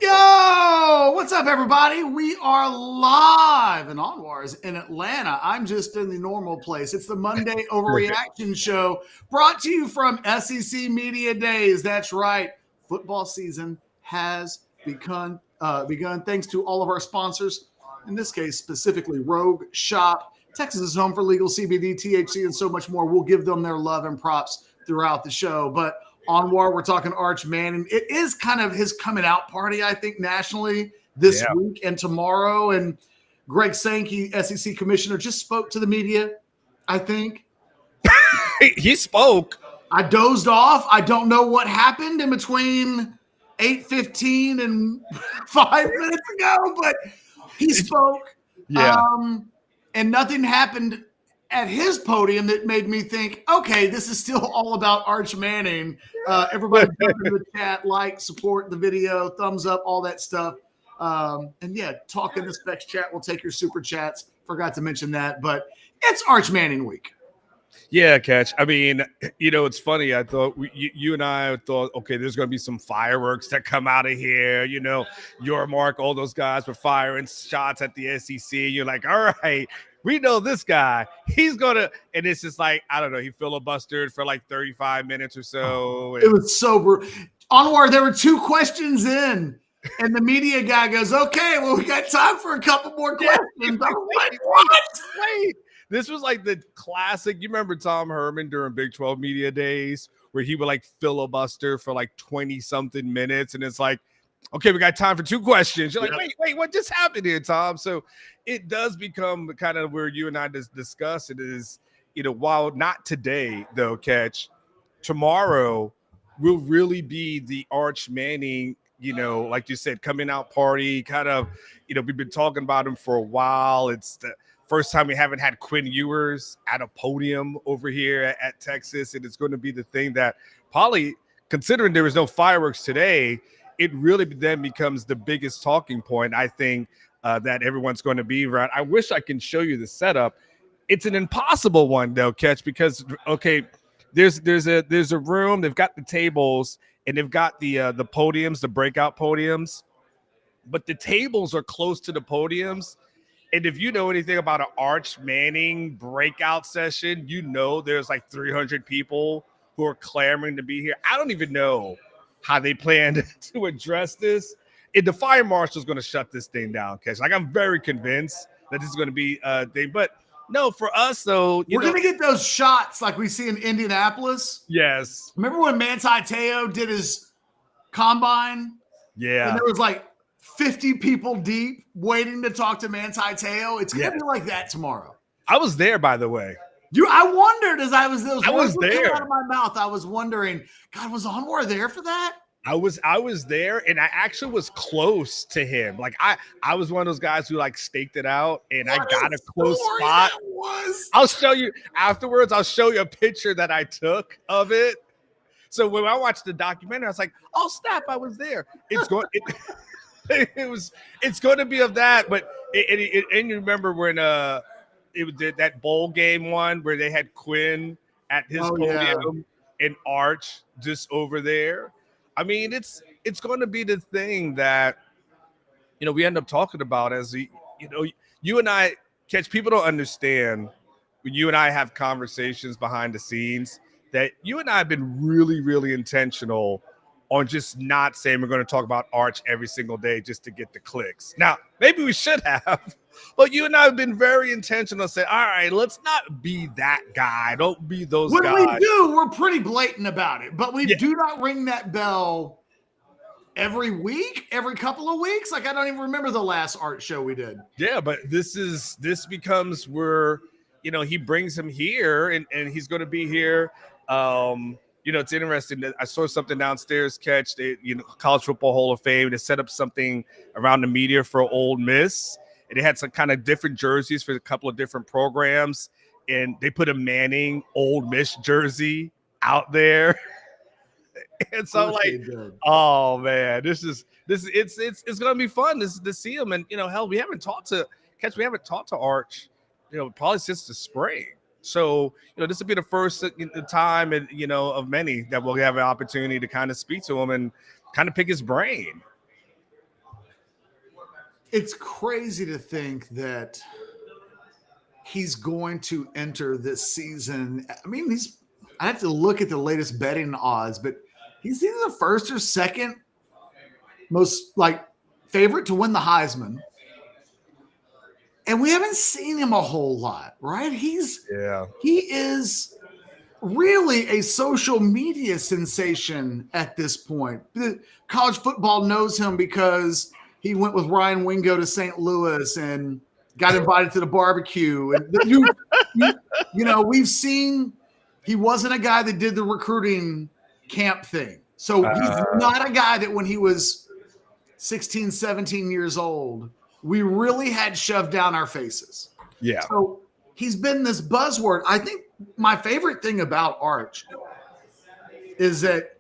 Yo, what's up, everybody? We are live in Onwars in Atlanta. I'm just in the normal place. It's the Monday Overreaction Show brought to you from SEC Media Days. That's right. Football season has begun thanks to all of our sponsors. In this case, specifically Rogue Shop. Texas is home for legal CBD, THC, and so much more. We'll give them their love and props throughout the show. But Onward, we're talking Arch Manning. It is kind of his coming out party, I think, nationally this week and tomorrow. And Greg Sankey, SEC commissioner, just spoke to the media, I think. He spoke. I dozed off. I don't know what happened in between 8:15 and 5 minutes ago, but he spoke. Yeah. And nothing happened at his podium that made me think, okay, this is still all about Arch Manning. Everybody jump in the chat, like, support the video, thumbs up, all that stuff. And yeah, talk in the Specs chat. We'll take your super chats. Forgot to mention that, but it's Arch Manning week. Yeah, Catch. I mean, it's funny. I thought you and I thought, okay, there's going to be some fireworks that come out of here. Your Mark, all those guys were firing shots at the SEC. You're like, all right, we know this guy. He's going to, and it's just like, I don't know, he filibustered for like 35 minutes or so. It was so brutal. Onward, there were 2 questions in, and the media guy goes, okay, well, we got time for a couple more questions. I'm like, what? Wait. This was like the classic. You remember Tom Herman during Big 12 media days where he would like filibuster for like 20 something minutes. And it's like, okay, we got time for 2 questions. You're like, wait, what just happened here, Tom? So it does become kind of where you and I discuss it is, while not today though, Catch, tomorrow will really be the Arch Manning, like you said, coming out party kind of, we've been talking about him for a while. It's the first time we haven't had Quinn Ewers at a podium over here at Texas. And it's going to be the thing that probably, considering there was no fireworks today, it really then becomes the biggest talking point, I think, that everyone's going to be around. I wish I can show you the setup. It's an impossible one, though, Catch, because, okay, there's a room. They've got the tables, and they've got the podiums, the breakout podiums. But the tables are close to the podiums. And if you know anything about an Arch Manning breakout session, there's like 300 people who are clamoring to be here. I don't even know how they plan to address this. And the fire marshal is going to shut this thing down, Catch. Like, I'm very convinced that this is going to be a thing. But no, for us, though, we're going to get those shots like we see in Indianapolis. Yes. Remember when Manti Te'o did his combine? Yeah. And there was like 50 people deep waiting to talk to Manti Te'o. It's going to be like that tomorrow. I was there, by the way. I wondered as I was there out of my mouth. I was wondering, God, was Onwar there for that? I was there, and I actually was close to him. Like I was one of those guys who like staked it out, and I got a close spot. I'll show you afterwards. I'll show you a picture that I took of it. So when I watched the documentary, I was like, "Oh snap, I was there." It's going. It's going to be of that, but and you remember when it was that bowl game one where they had Quinn at his podium and Arch just over there. I mean, it's going to be the thing that we end up talking about as you and I, Catch. People don't understand when you and I have conversations behind the scenes that you and I have been really, really intentional on just not saying we're going to talk about Arch every single day just to get the clicks. Now, maybe we should have, but you and I have been very intentional to say, all right, let's not be that guy. Don't be those guys. When we do, we're pretty blatant about it, but we do not ring that bell every week, every couple of weeks. Like, I don't even remember the last art show we did. Yeah, but this becomes where, he brings him here and he's going to be here. It's interesting that I saw something downstairs, Catch. College Football Hall of Fame. They set up something around the media for Ole Miss, and they had some kind of different jerseys for a couple of different programs. And they put a Manning Ole Miss jersey out there, and so I'm like, oh man, it's gonna be fun to see him. And hell, we haven't talked to Arch, probably since the spring. So, this will be the first time, of many that we'll have an opportunity to kind of speak to him and kind of pick his brain. It's crazy to think that he's going to enter this season. I mean, I have to look at the latest betting odds, but he's either the first or second most favorite to win the Heisman. And we haven't seen him a whole lot, right? He is really a social media sensation at this point. College football knows him because he went with Ryan Wingo to St. Louis and got invited to the barbecue. And we've seen he wasn't a guy that did the recruiting camp thing. So he's not a guy that when he was 16, 17 years old, we really had shoved down our faces. Yeah. So he's been this buzzword. I think my favorite thing about Arch is that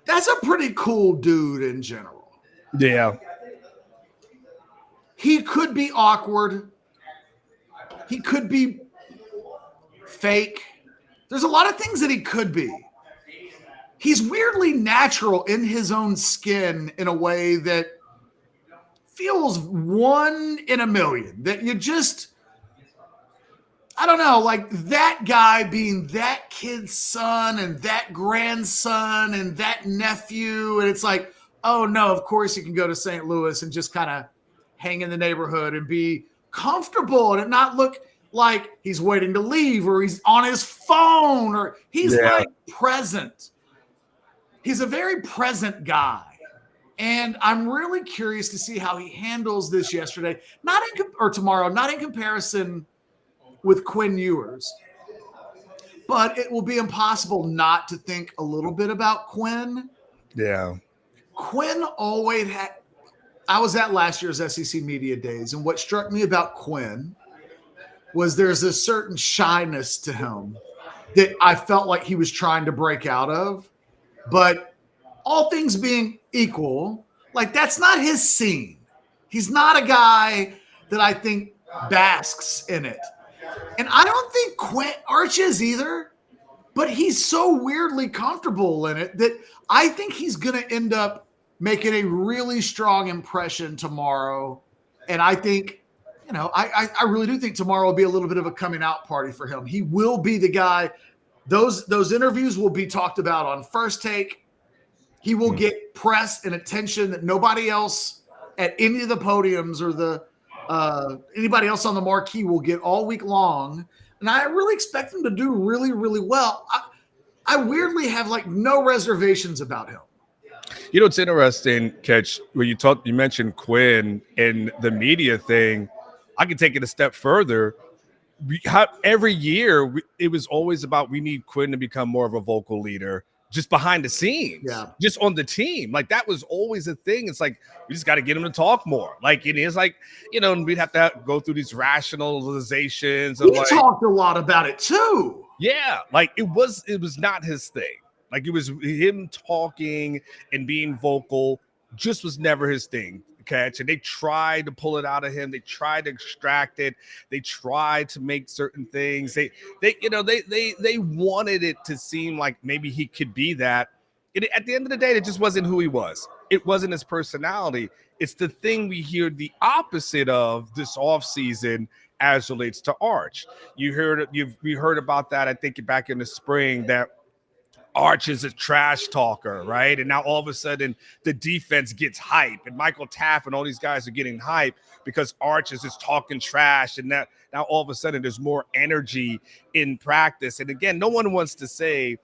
that's a pretty cool dude in general. Yeah. He could be awkward. He could be fake. There's a lot of things that he could be. He's weirdly natural in his own skin in a way that feels 1 in a million. That you just, I don't know, like that guy being that kid's son and that grandson and that nephew. And it's like, oh no, of course you can go to St. Louis and just kind of hang in the neighborhood and be comfortable and it not look like he's waiting to leave or he's on his phone or he's like present. He's a very present guy. And I'm really curious to see how he handles this tomorrow, not in comparison with Quinn Ewers. But it will be impossible not to think a little bit about Quinn. Yeah. Quinn always had – I was at last year's SEC Media Days, and what struck me about Quinn was there's a certain shyness to him that I felt like he was trying to break out of. But all things being equal, like that's not his scene. He's not a guy that I think basks in it. And I don't think Arch is either, but he's so weirdly comfortable in it that I think he's going to end up making a really strong impression tomorrow. And I think, I really do think tomorrow will be a little bit of a coming out party for him. He will be the guy. Those interviews will be talked about on First Take. He will get press and attention that nobody else at any of the podiums or anybody else on the marquee will get all week long. And I really expect him to do really, really well. I weirdly have no reservations about him. It's interesting, Catch, when you mentioned Quinn and the media thing. I can take it a step further. Every year, it was always about we need Quinn to become more of a vocal leader just behind the scenes, just on the team. Like that was always a thing. It's like, we just got to get him to talk more. Like it is like, we'd have to go through these rationalizations. He talked a lot about it too. Yeah. Like it was not his thing. Like it was him talking and being vocal just was never his thing. Catch, and they tried to pull it out of him. They tried to extract it. They tried to make certain things. They wanted it to seem like maybe he could be that. At the end of the day, it just wasn't who he was. It wasn't his personality. It's the thing we hear the opposite of this offseason as relates to Arch. We heard about that, I think, back in the spring, that Arch is a trash talker, right? And now all of a sudden the defense gets hype and Michael Taft and all these guys are getting hype because Arch is just talking trash. And that now all of a sudden there's more energy in practice. And again, no one wants to say,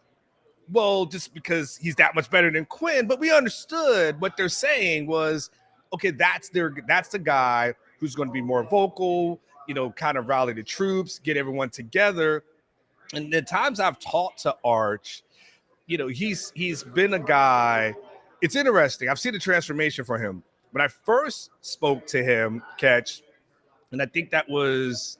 well, just because he's that much better than Quinn, but we understood what they're saying was, okay, that's the guy who's going to be more vocal, kind of rally the troops, get everyone together. And the times I've talked to Arch, he's been a guy. It's interesting. I've seen the transformation for him. When I first spoke to him, Catch, and I think that was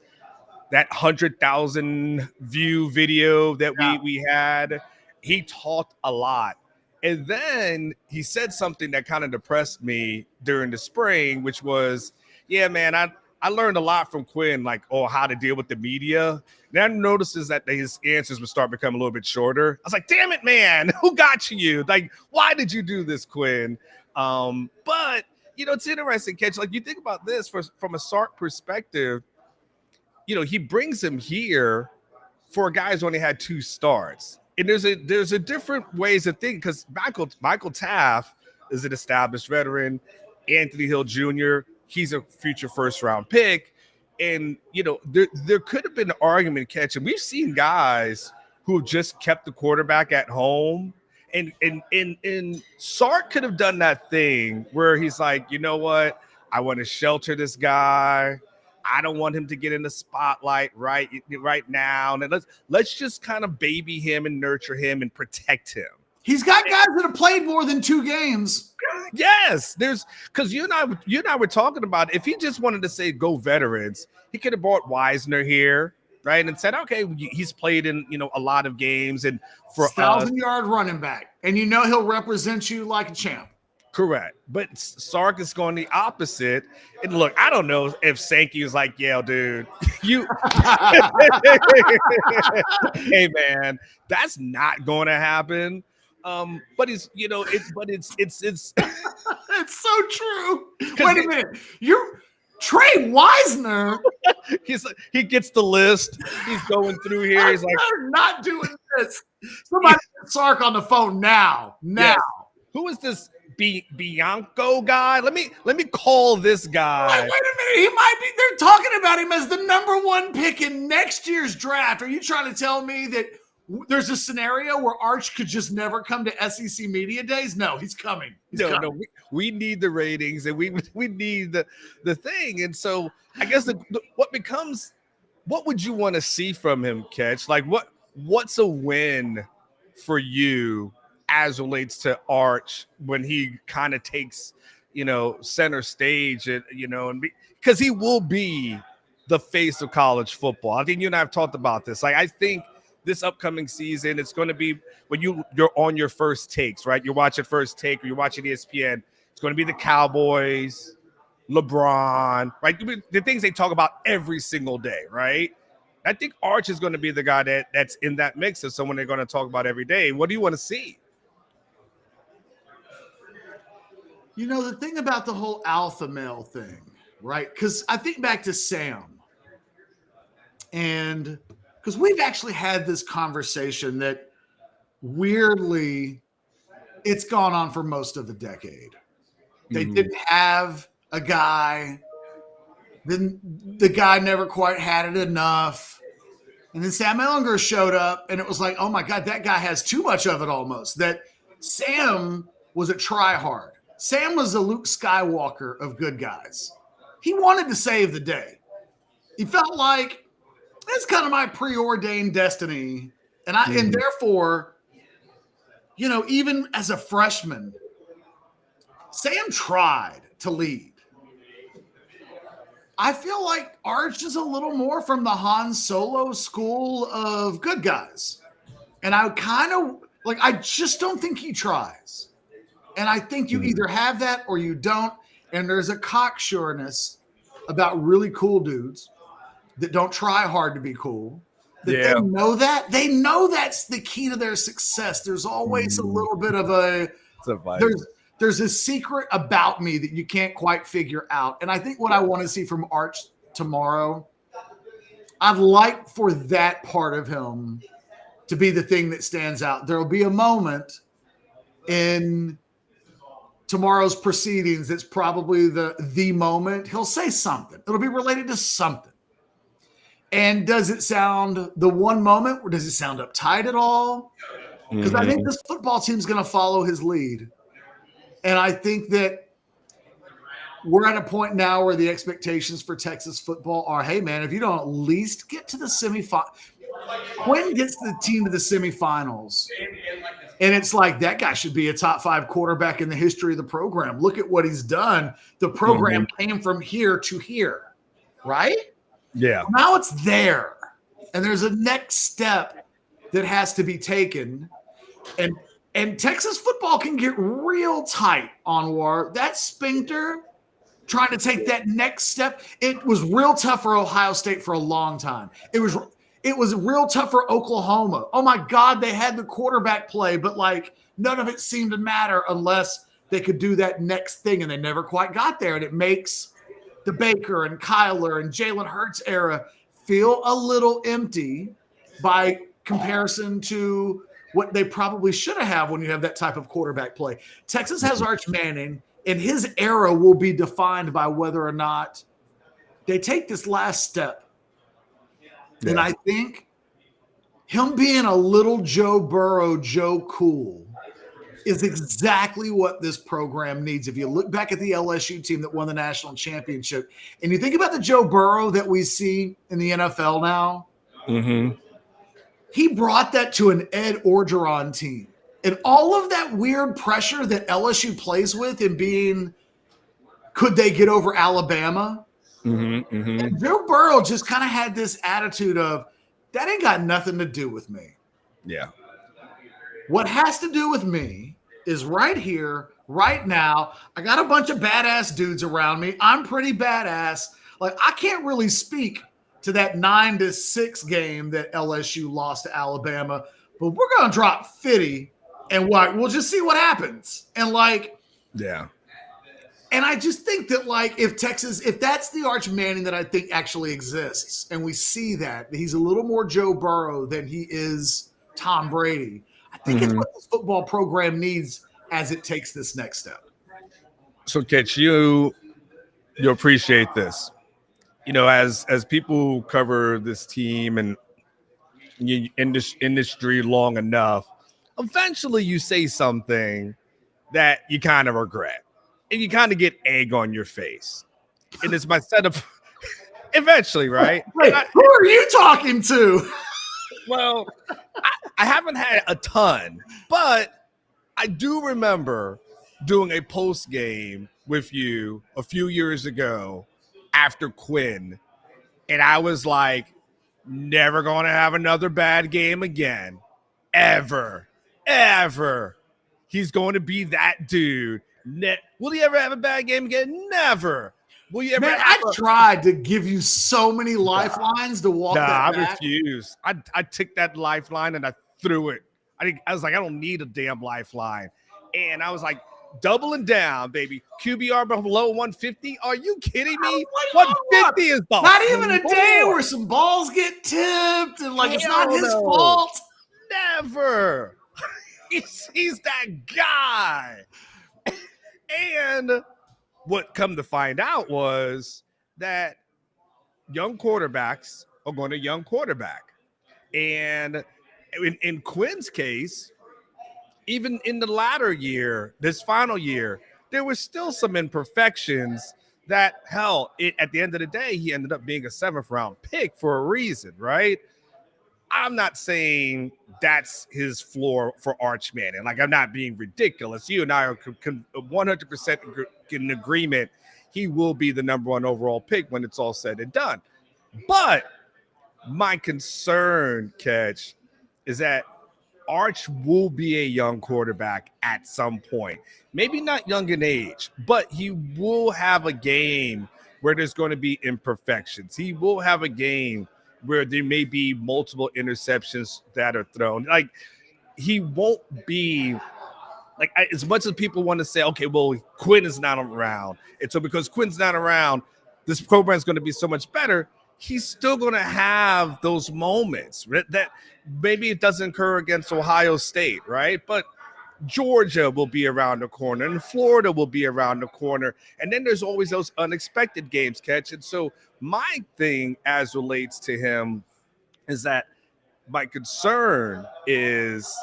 that 100,000 view video that we had, he talked a lot. And then he said something that kind of depressed me during the spring, which was, yeah, man, I learned a lot from Quinn, how to deal with the media. Then I notices that his answers would start becoming a little bit shorter. I was like, damn it, man, who got you? Like, why did you do this, Quinn? But it's interesting, Catch. Like, you think about this from a Sark perspective, he brings him here for a guy who's only had 2 starts. And there's a different ways of thinking, because Michael Taft is an established veteran. Anthony Hill Jr., he's a future first round pick. And there could have been an argument, Catch. And we've seen guys who have just kept the quarterback at home. And Sark could have done that thing where he's like, you know what? I want to shelter this guy. I don't want him to get in the spotlight right now. And let's just kind of baby him and nurture him and protect him. He's got guys that have played more than 2 games. Yes, because you and I were talking about, if he just wanted to say go veterans, he could have brought Wisner here, right, and said, okay, he's played in a lot of games, and for 1,000-yard running back, and he'll represent you like a champ. Correct. But Sark is going the opposite. And look, I don't know if Sankey was like, yeah, dude, you hey man, that's not going to happen. But it's it's it's so true. Wait a minute. You're Trey Wisner. He gets the list. He's going through here. He's like, I'm not doing this. Somebody get Sark on the phone now. Yes. Who is this Bianco guy? Let me call this guy. Wait a minute. He might be. They're talking about him as the #1 pick in next year's draft. Are you trying to tell me that there's a scenario where Arch could just never come to SEC Media Days? No, he's coming. No, we need the ratings, and we need the thing. And so I guess what would you want to see from him, Catch? Like what's a win for you as relates to Arch when he kind of takes, center stage, and because he will be the face of college football. I think you and I have talked about this. Like, I think this upcoming season, it's going to be when you're on your first takes, right? You're watching First Take, or you're watching ESPN. It's going to be the Cowboys, LeBron, right? The things they talk about every single day, right? I think Arch is going to be the guy that's in that mix of someone they're going to talk about every day. What do you want to see? The thing about the whole alpha male thing, right? Because I think back to Sam, and because we've actually had this conversation that weirdly it's gone on for most of the decade. They didn't have a guy, then the guy never quite had it enough. And then Sam Ehlinger showed up, and it was like, oh my God, that guy has too much of it almost. That Sam was a try-hard. Sam was the Luke Skywalker of good guys. He wanted to save the day. He felt like, that's kind of my preordained destiny. And therefore, even as a freshman, Sam tried to lead. I feel like Arch is a little more from the Han Solo school of good guys. And I just don't think he tries. And I think you either have that or you don't. And there's a cocksureness about really cool dudes that don't try hard to be cool. They know that. They know that's the key to their success. There's always a little bit of there's a secret about me that you can't quite figure out. And I think what I want to see from Arch tomorrow, I'd like for that part of him to be the thing that stands out. There'll be a moment in tomorrow's proceedings that's probably the moment. He'll say something. It'll be related to something. And does it sound the one moment, or does it sound uptight at all? Because I think this football team's going to follow his lead. And I think that we're at a point now where the expectations for Texas football are, hey, man, if you don't at least get to the semifinals, Quinn gets the team to the semifinals, and it's like, that guy should be a top 5 quarterback in the history of the program. Look at what he's done. The program came from here to here, right? Yeah. Now it's there, and there's a next step that has to be taken. And Texas football can get real tight on War. That sphincter trying to take that next step. It was real tough for Ohio State for a long time. It was real tough for Oklahoma. Oh my God, they had the quarterback play, but like none of it seemed to matter unless they could do that next thing, and they never quite got there. And it makes the Baker and Kyler and Jalen Hurts era feel a little empty by comparison to what they probably should have when you have that type of quarterback play. Texas has Arch Manning, and his era will be defined by whether or not they take this last step. Yeah. And I think him being a little Joe Burrow, Joe Cool is exactly what this program needs. If you look back at the LSU team that won the national championship, and you think about the Joe Burrow that we see in the NFL now, he brought that to an Ed Orgeron team. And all of that weird pressure that LSU plays with in being, could they get over Alabama? And Joe Burrow just kind of had this attitude of, that ain't got nothing to do with me. Yeah. What has to do with me is right here, right now. I got a bunch of badass dudes around me. I'm pretty badass. Like, I can't really speak to that 9-6 game that LSU lost to Alabama, but we're going to drop 50 and we'll just see what happens. And yeah. And I just think that, if that's the Arch Manning that I think actually exists, and we see that he's a little more Joe Burrow than he is Tom Brady, I think it's what this football program needs as it takes this next step. So, Ketch, you appreciate this. As people who cover this team and in this industry long enough, eventually you say something that you kind of regret. And you kind of get egg on your face. And it's my setup eventually, right? Wait, who are you talking to? Well, I haven't had a ton, but I do remember doing a post game with you a few years ago after Quinn. And I was like, never going to have another bad game again. Ever. He's going to be that dude. Will he ever have a bad game again? Never. Will you ever? Man, I tried to give you so many lifelines to walk that back. I refused. I took that lifeline and I threw it. I was like, I don't need a damn lifeline. And I was like, doubling down, baby. QBR below 150? Are you kidding me? 150 is the not even a day where some balls get tipped and it's not his fault. Never. He's that guy. And what come to find out was that young quarterbacks are going to young quarterback. And in Quinn's case, even in the latter year, this final year, there was still some imperfections that, at the end of the day, he ended up being a 7th-round pick for a reason, right? I'm not saying that's his floor for Arch Manning. I'm not being ridiculous. You and I are 100% in agreement. He will be the number 1 overall pick when it's all said and done. But my concern, Ketch, is that Arch will be a young quarterback at some point. Maybe not young in age, but he will have a game where there's going to be imperfections. He will have a game where there may be multiple interceptions that are thrown. He won't be as much as people want to say, okay, well, Quinn is not around. And so because Quinn's not around, this program is going to be so much better. He's still going to have those moments that maybe it doesn't occur against Ohio State, right? But Georgia will be around the corner and Florida will be around the corner. And then there's always those unexpected games, Catch. And so my thing as relates to him is that my concern is,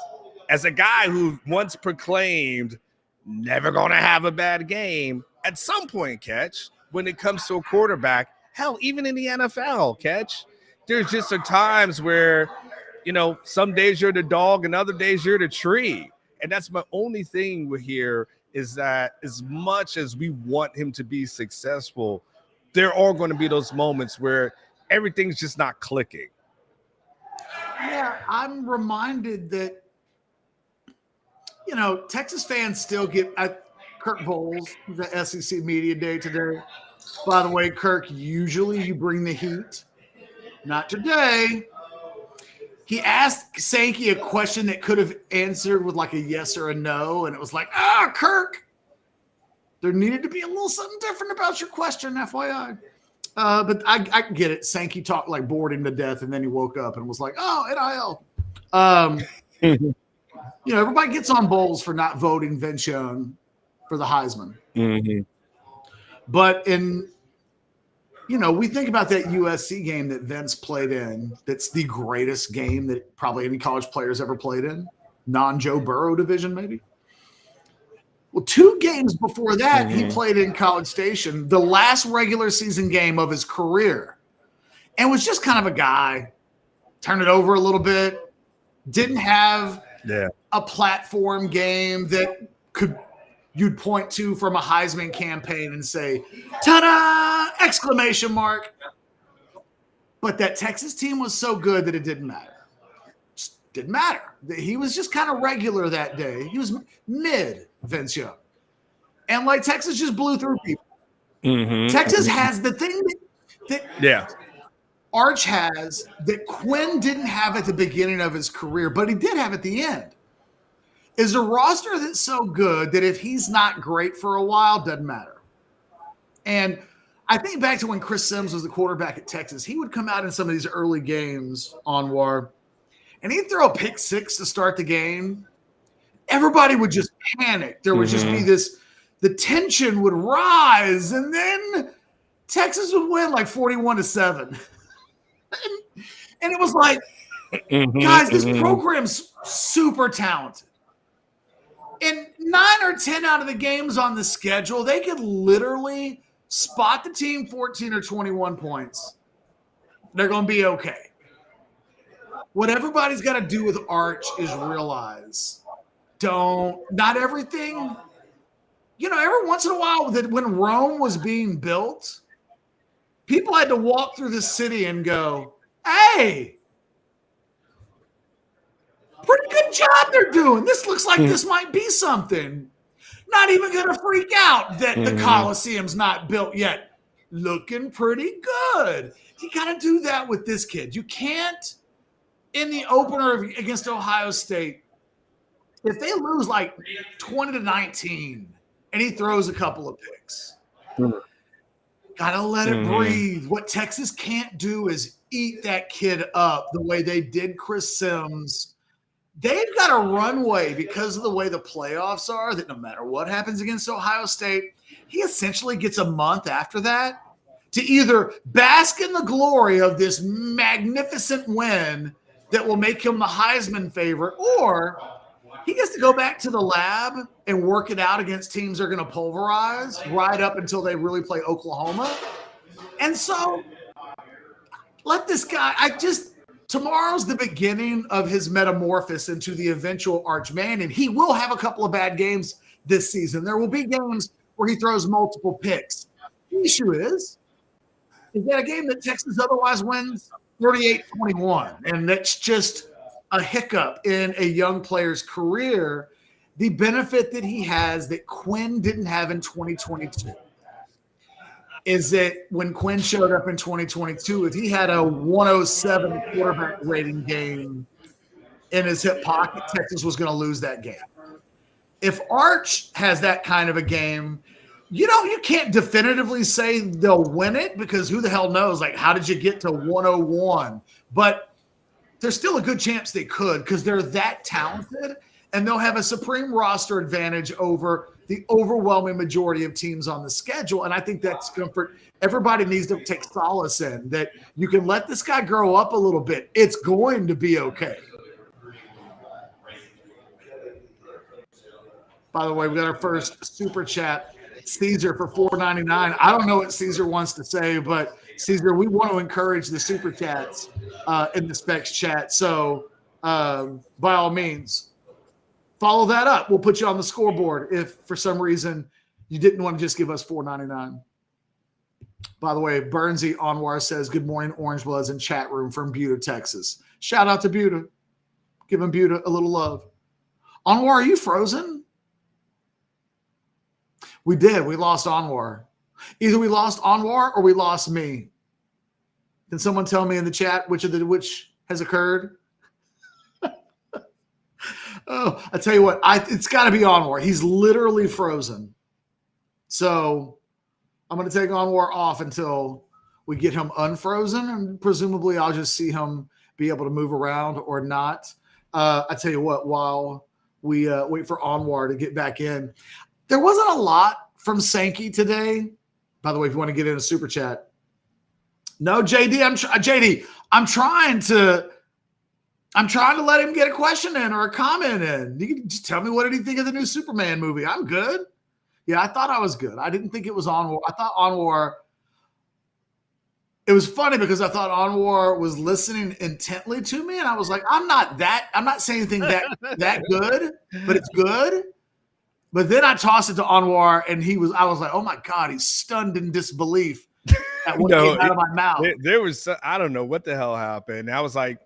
as a guy who once proclaimed never going to have a bad game, at some point, Catch, when it comes to a quarterback, even in the NFL, Catch, there's just times where, some days you're the dog and other days you're the tree. And that's my only thing here is that as much as we want him to be successful, there are going to be those moments where everything's just not clicking. Yeah, I'm reminded that, Texas fans still get Kirk Bowles, the SEC Media Day today. By the way, Kirk, usually you bring the heat. Not today. He asked Sankey a question that could have answered with a yes or a no, and it was Kirk, There needed to be a little something different about your question, FYI. But I get it. Sankey talked like bored him to death, and then he woke up and was like, "Oh, NIL." Everybody gets on Bowles for not voting Vince Young for the Heisman. Mm-hmm. But we think about that USC game that Vince played in. That's the greatest game that probably any college player's ever played in. Non-Joe Burrow division, maybe. Well, 2 games before that, he played in College Station, the last regular season game of his career, and was just kind of a guy. Turn it over a little bit. Didn't have a platform game that you'd point to from a Heisman campaign and say, ta-da! Exclamation mark. But that Texas team was so good that it didn't matter. Just didn't matter. He was just kind of regular that day. He was mid, Vince Young. And like Texas just blew through people. Texas has the thing that Arch has that Quinn didn't have at the beginning of his career, but he did have at the end. Is a roster that's so good that if he's not great for a while, doesn't matter. And I think back to when Chris Sims was the quarterback at Texas, he would come out in some of these early games on WAR, and he'd throw a pick 6 to start the game. Everybody would just panic. There would just be the tension would rise, and then Texas would win like 41-7. And it was like, guys, this program's super talented. In 9 or 10 out of the games on the schedule, they could literally spot the team 14 or 21 points. They're going to be okay. What everybody's got to do with Arch is realize, not everything, every once in a while, that when Rome was being built, people had to walk through the city and go, hey, pretty good job they're doing. This looks like this might be something. Not even going to freak out that the Coliseum's not built yet. Looking pretty good. You got to do that with this kid. You can't, in the opener against Ohio State, if they lose like 20-19 and he throws a couple of picks, got to let it breathe. What Texas can't do is eat that kid up the way they did Chris Sims. They've got a runway because of the way the playoffs are that no matter what happens against Ohio State, he essentially gets a month after that to either bask in the glory of this magnificent win that will make him the Heisman favorite, or he gets to go back to the lab and work it out against teams they're going to pulverize right up until they really play Oklahoma. And so let this guy – tomorrow's the beginning of his metamorphosis into the eventual Arch Manning. He will have a couple of bad games this season. There will be games where he throws multiple picks. The issue is that a game that Texas otherwise wins 38-21, and that's just a hiccup in a young player's career. The benefit that he has that Quinn didn't have in 2022 is that when Quinn showed up in 2022, if he had a 107 quarterback rating game in his hip pocket, Texas was going to lose that game. If Arch has that kind of a game, you can't definitively say they'll win it because who the hell knows? Like, how did you get to 101? But there's still a good chance they could because they're that talented, and they'll have a supreme roster advantage over the overwhelming majority of teams on the schedule. And I think that's comfort. Everybody needs to take solace in that you can let this guy grow up a little bit. It's going to be okay. By the way, we got our first super chat, Caesar for $4.99. I don't know what Caesar wants to say, but Caesar, we want to encourage the super chats in the Specs chat. So by all means, follow that up. We'll put you on the scoreboard if for some reason you didn't want to just give us $4.99. By the way, Bernsey Anwar says, good morning, Orange Bloods in chat room from Buda, Texas. Shout out to Buda. Giving Buda a little love. Anwar, are you frozen? We did. We lost Anwar. Either we lost Anwar or we lost me. Can someone tell me in the chat which has occurred? Oh, I tell you what, it's got to be Anwar. He's literally frozen. So I'm going to take Anwar off until we get him unfrozen, and presumably I'll just see him be able to move around or not. I tell you what, while we wait for Anwar to get back in, there wasn't a lot from Sankey today. By the way, if you want to get in a super chat, no, JD, I'm trying to let him get a question in or a comment in. You can just tell me, what did he think of the new Superman movie? I'm good. Yeah, I thought I was good. I didn't think it was Anwar. I thought Anwar. It was funny because I thought Anwar was listening intently to me, and I was like, I'm not saying anything that good, but it's good. But then I tossed it to Anwar, and I was like, oh my God, he's stunned in disbelief at what came out of my mouth. There was, I don't know what the hell happened. I was like,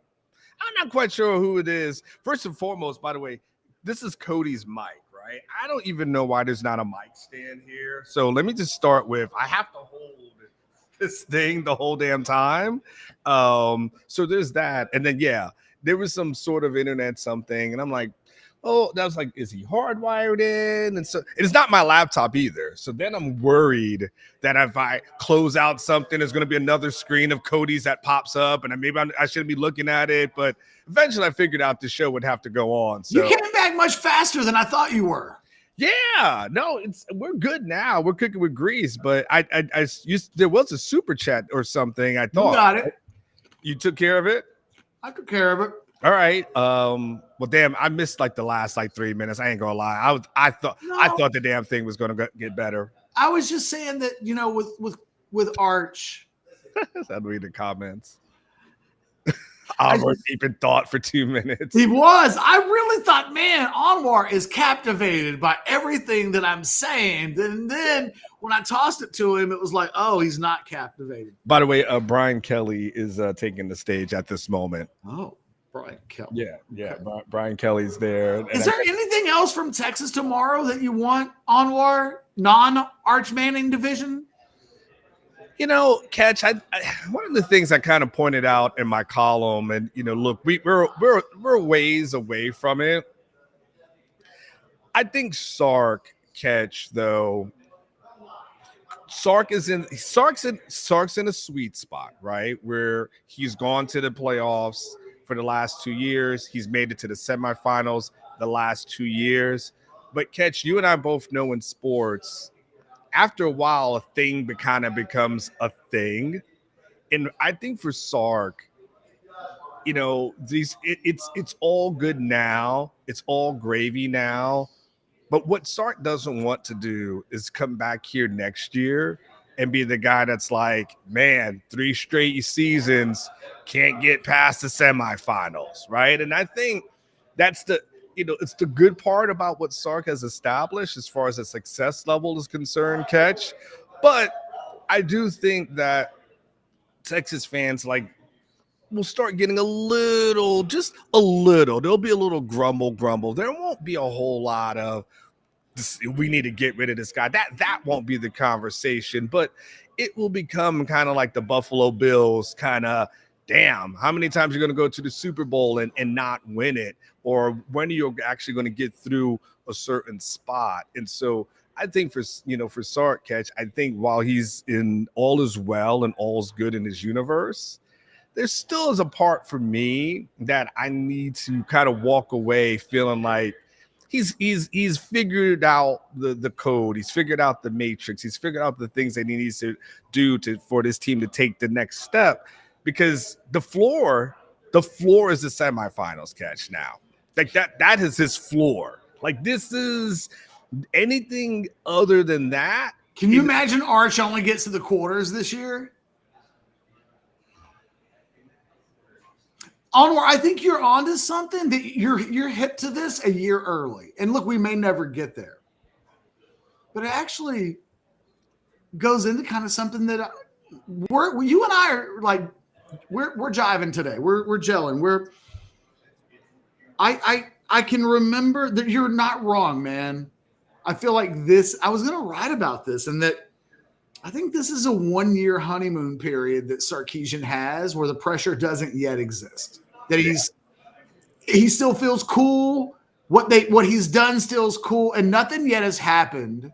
I'm not quite sure who it is. First and foremost, by the way, this is Cody's mic, right? I don't even know why there's not a mic stand here. So let me just start with, I have to hold this thing the whole damn time. So there's that. And then, yeah, there was some sort of internet something. And I'm like, oh, that was like, is he hardwired in? And so it's not my laptop either. So then I'm worried that if I close out something, there's going to be another screen of Cody's that pops up, and maybe I shouldn't be looking at it. But eventually I figured out the show would have to go on. So you came back much faster than I thought you were. Yeah, no, we're good now. We're cooking with grease. But there was a super chat or something. I thought you got it. You took care of it. I took care of it. All right. Well, damn, I missed like the last 3 minutes. I ain't gonna lie. I thought the damn thing was gonna get better. I was just saying that, with Arch. I'd read the comments. Anwar deep in thought for 2 minutes. He was. I really thought, man, Anwar is captivated by everything that I'm saying. And then when I tossed it to him, it was like, oh, he's not captivated. By the way, Brian Kelly is taking the stage at this moment. Oh, Brian Kelly. Yeah. Okay. Brian Kelly's there. Is there anything else from Texas tomorrow that you want, Anwar, non-Arch Manning division? Catch. One of the things I kind of pointed out in my column, and look, we're ways away from it. I think Sark, Catch, though. Sark's in a sweet spot, right? Where he's gone to the playoffs for the last 2 years. He's made it to the semifinals the last 2 years. But Catch, you and I both know in sports, after a while, a thing kind of becomes a thing. And I think for Sark, it's all good now. It's all gravy now. But what Sark doesn't want to do is come back here next year and be the guy that's like, man, 3 straight seasons, can't get past the semifinals, right? And I think that's it's the good part about what Sark has established as far as the success level is concerned, Catch. But I do think that Texas fans will start getting just a little. There'll be a little grumble. There won't be a whole lot of we need to get rid of this guy. That won't be the conversation, but it will become kind of like the Buffalo Bills kind of, damn, how many times you're going to go to the Super Bowl and not win it? Or when are you actually going to get through a certain spot? And so I think for Sark, Catch, I think while he's in all is well and all's good in his universe, there still is a part for me that I need to kind of walk away feeling like he's figured out the code. He's figured out the matrix. He's figured out the things that he needs to do for this team to take the next step. Because the floor is the semifinals, Catch, now. Like that is his floor. Like, this is anything other than that. Can you imagine Arch only gets to the quarters this year? Anwar, I think you're onto something, that you're hip to this a year early. And look, we may never get there. But it actually goes into kind of something that you and I are like, we're jiving today. We're gelling. I can remember that you're not wrong, man. I feel like this, I was going to write about this, and that I think this is a 1-year honeymoon period that Sarkisian has where the pressure doesn't yet exist. That he still feels cool. What he's done still is cool, and nothing yet has happened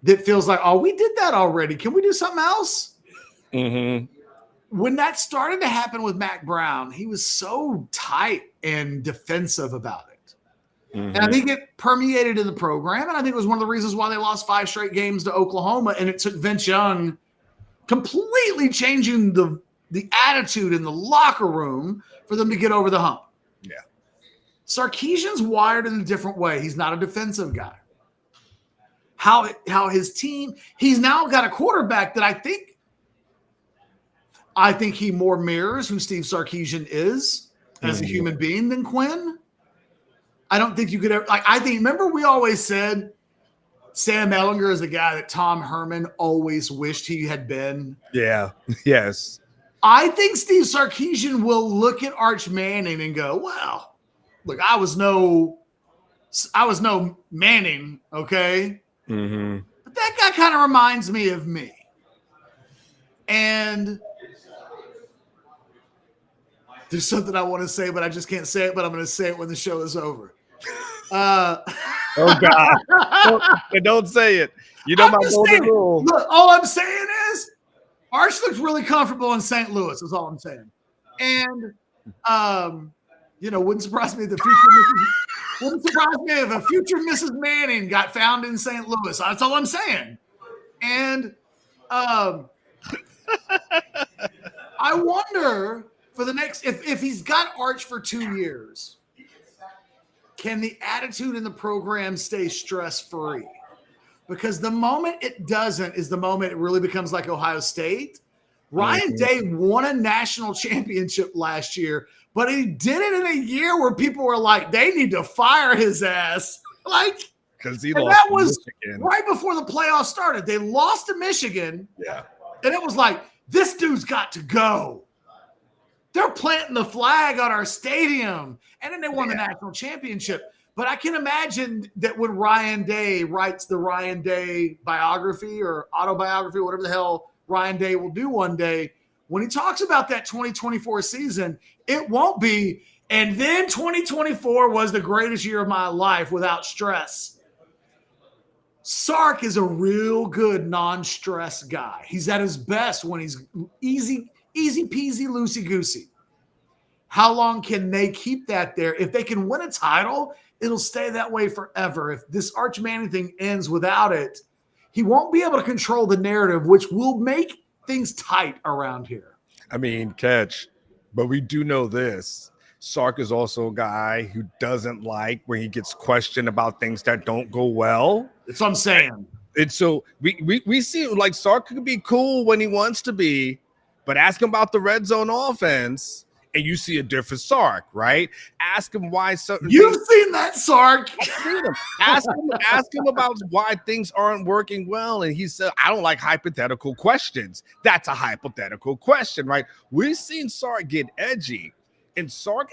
that feels like, oh, we did that already. Can we do something else? Mm-hmm. When that started to happen with Mac Brown, he was so tight and defensive about it. Mm-hmm. And I think it permeated in the program. And I think it was one of the reasons why they lost 5 straight games to Oklahoma. And it took Vince Young completely changing the attitude in the locker room for them to get over the hump. Yeah. Sarkisian's wired in a different way. He's not a defensive guy. How his team, he's now got a quarterback that I think he more mirrors who Steve Sarkisian is as a human being than Quinn. I don't think you could ever, remember we always said Sam Ehlinger is the guy that Tom Herman always wished he had been. Yeah. Yes. I think Steve Sarkisian will look at Arch Manning and go, well, look, I was no Manning, okay? Mm-hmm. But that guy kind of reminds me of me. And there's something I want to say, but I just can't say it, but I'm going to say it when the show is over. Oh, God. Don't say it. You know my golden rule. Look, all I'm saying is Arch looks really comfortable in St. Louis is all I'm saying. And, wouldn't surprise me if a future Mrs. Manning got found in St. Louis. That's all I'm saying. And I wonder for the next, if he's got Arch for 2 years, can the attitude in the program stay stress-free? Because the moment it doesn't is the moment it really becomes like Ohio State. Ryan Day won a national championship last year, but he did it in a year where people were like, they need to fire his ass. Because he lost that was Michigan right before the playoffs started. They lost to Michigan. Yeah. And it was like, this dude's got to go. They're planting the flag on our stadium. And then they won the national championship. But I can imagine that when Ryan Day writes the Ryan Day biography or autobiography, whatever the hell Ryan Day will do one day, when he talks about that 2024 season, it won't be, and then 2024 was the greatest year of my life without stress. Sark is a real good non-stress guy. He's at his best when he's easy peasy, loosey-goosey. How long can they keep that there? If they can win a title, it'll stay that way forever. If this Arch Manning thing ends without it, he won't be able to control the narrative, which will make things tight around here. I mean, but we do know this. Sark is also a guy who doesn't like when he gets questioned about things that don't go well. That's what I'm saying. And so we see like Sark could be cool when he wants to be, but ask him about the red zone offense, and you see a different Sark, right? Ask him why certain seen that Sark. I've seen him. Ask him about why things aren't working well. And he said, I don't like hypothetical questions. That's a hypothetical question, right? We've seen Sark get edgy. And Sark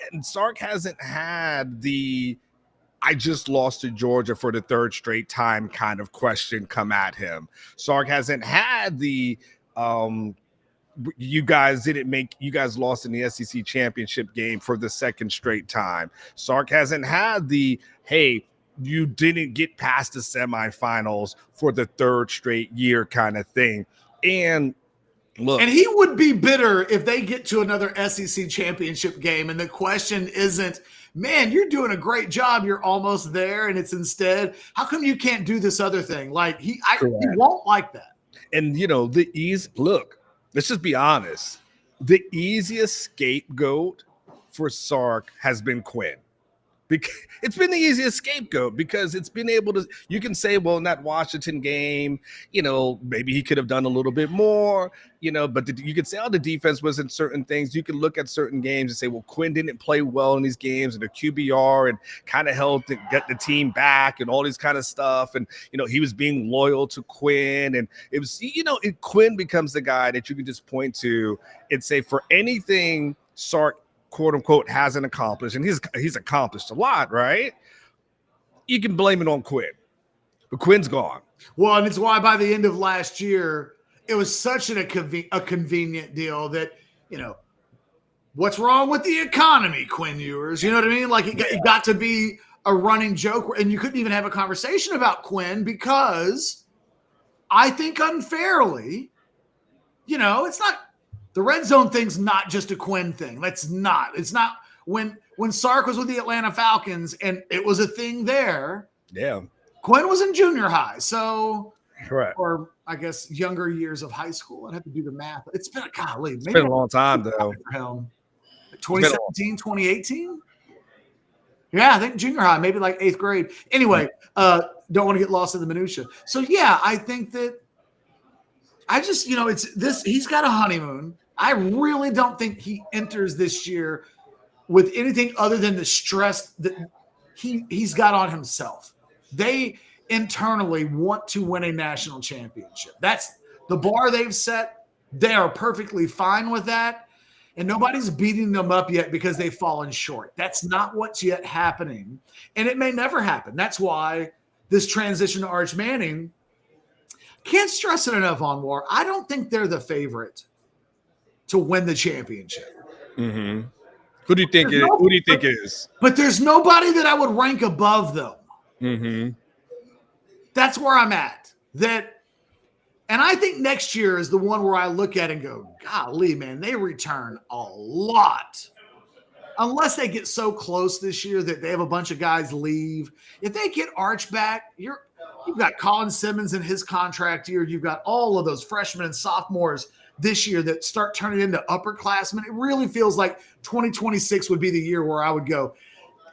hasn't had the I just lost to Georgia for the 3rd straight time kind of question come at him. Sark hasn't had the you guys lost in the SEC championship game for the 2nd straight time. Sark hasn't had the, hey, you didn't get past the semifinals for the 3rd straight year kind of thing. And look, and he would be bitter if they get to another SEC championship game and the question isn't, man, you're doing a great job, you're almost there, and it's instead, how come you can't do this other thing? Like he won't like that. And let's just be honest. The easiest scapegoat for Sark has been Quinn. It's been the easiest scapegoat because it's been able to, you can say, well, in that Washington game, maybe he could have done a little bit more, but you could say, the defense wasn't certain things. You can look at certain games and say, well, Quinn didn't play well in these games and the QBR and kind of helped to get the team back and all these kind of stuff. And, he was being loyal to Quinn. And it was, Quinn becomes the guy that you can just point to and say, for anything Sark quote unquote hasn't accomplished, and he's accomplished a lot, right? You can blame it on Quinn, but Quinn's gone. Well, and it's why by the end of last year, it was such a convenient deal that, what's wrong with the economy, Quinn Ewers? You know what I mean? Like it got to be a running joke, and you couldn't even have a conversation about Quinn because I think unfairly, it's not the red zone thing's not just a Quinn thing. It's not when Sark was with the Atlanta Falcons and it was a thing there. Yeah. Quinn was in junior high. So correct. Or I guess younger years of high school. I'd have to do the math. It's been it's been a long time though. For him. 2017, 2018? Yeah, I think junior high, maybe like 8th grade. Anyway, don't want to get lost in the minutia. So yeah, I think that I just, it's this, he's got a honeymoon. I really don't think he enters this year with anything other than the stress that he's got on himself. They internally want to win a national championship. That's the bar they've set. They are perfectly fine with that. And nobody's beating them up yet because they've fallen short. That's not what's yet happening. And it may never happen. That's why this transition to Arch Manning, can't stress it enough, Anwar. I don't think they're the favorite to win the championship. Mm-hmm. Who do you think it is? But there's nobody that I would rank above them. Mm-hmm. That's where I'm at. And I think next year is the one where I look at it and go, golly, man, they return a lot. Unless they get so close this year that they have a bunch of guys leave. If they get Arch back, you've got Colin Simmons in his contract year. You've got all of those freshmen and sophomores this year that start turning into upperclassmen. It really feels like 2026 would be the year where I would go,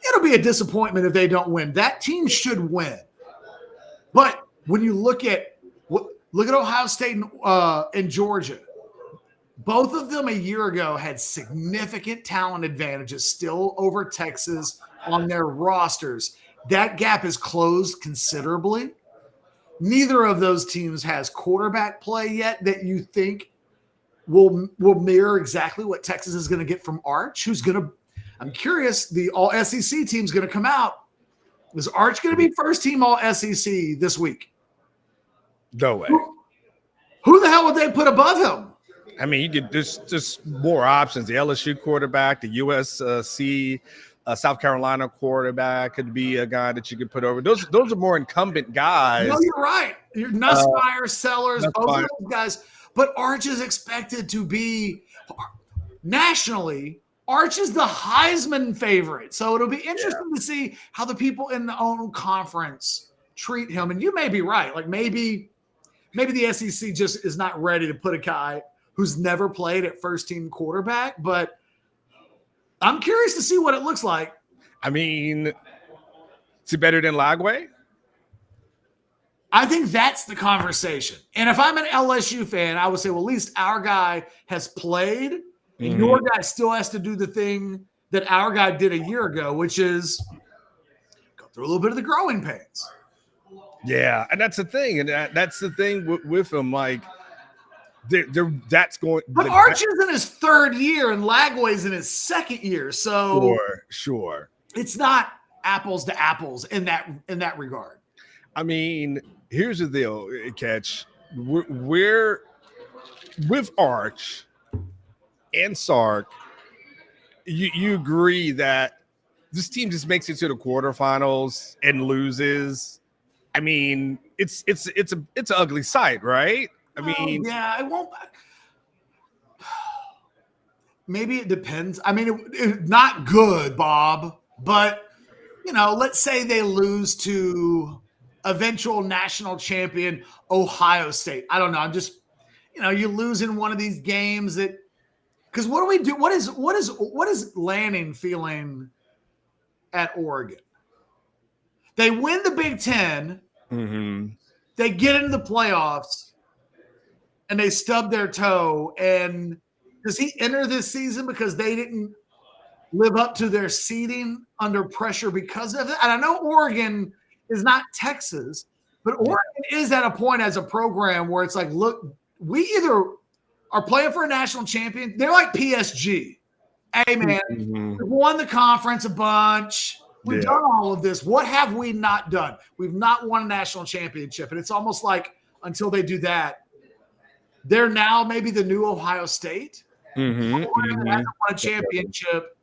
it'll be a disappointment if they don't win. That team should win. But when you look at Ohio State and Georgia, both of them a year ago had significant talent advantages still over Texas on their rosters. That gap is closed considerably. Neither of those teams has quarterback play yet that you think will mirror exactly what Texas is going to get from Arch. I'm curious, the all SEC team's going to come out. Is Arch going to be first team all SEC this week? No way. Who the hell would they put above him? I mean, you could just more options. The LSU quarterback, the USC, South Carolina quarterback could be a guy that you could put over. Those are more incumbent guys. No, you're right. You're Nussmeier, Sellers, both of those guys. But Arch is expected to be nationally. Arch is the Heisman favorite. So it'll be interesting to see how the people in the own conference treat him. And you may be right. Like maybe the SEC just is not ready to put a guy who's never played at first team quarterback. But I'm curious to see what it looks like. I mean, is it better than Lagway? I think that's the conversation. And if I'm an LSU fan, I would say, well, at least our guy has played. And your guy still has to do the thing that our guy did a year ago, which is go through a little bit of the growing pains. Yeah, and that's the thing. And that's the thing with him. Like, that's going. But Arch is in his third year and Lagway's in his second year. So sure. It's not apples to apples in that regard. I mean, here's the deal, Catch. We're with Arch and Sark, you agree that this team just makes it to the quarterfinals and loses. I mean, it's an ugly sight, right? I mean, yeah, I won't. Maybe it depends. I mean, it's not good, Bob, but let's say they lose to eventual national champion Ohio State. I don't know. I'm just, you lose in one of these games that. Because what do we do? What is Lanning feeling at Oregon? They win the Big Ten. Mm-hmm. They get into the playoffs, and they stub their toe. And does he enter this season because they didn't live up to their seeding under pressure because of it? And I know Oregon is not Texas, but Oregon is at a point as a program where it's like, look, we either are playing for a national champion. They're like PSG. Hey, man, we've won the conference a bunch. We've done all of this. What have we not done? We've not won a national championship. And it's almost like until they do that, they're now maybe the new Ohio State. Hasn't won a championship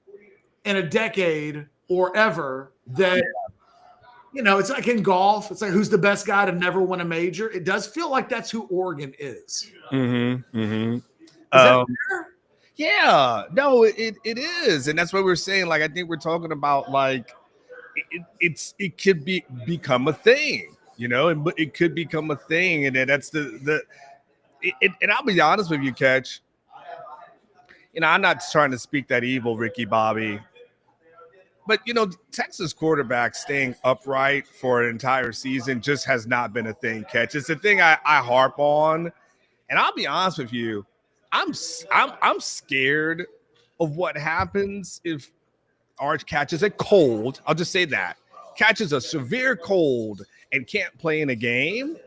in a decade or ever that, It's like in golf. It's like who's the best guy to never win a major. It does feel like that's who Oregon is. Mm-hmm. Mm-hmm. Is that fair? Yeah, no, it is, and that's what we're saying. Like, I think we're talking about like it could become a thing, and it could become a thing, and then that's and I'll be honest with you, Catch. I'm not trying to speak that evil, Ricky Bobby, but Texas quarterback staying upright for an entire season just has not been a thing, Catch. It's the thing I harp on, and I'll be honest with you. I'm scared of what happens if Arch catches a cold. I'll just say that. Catches a severe cold and can't play in a game.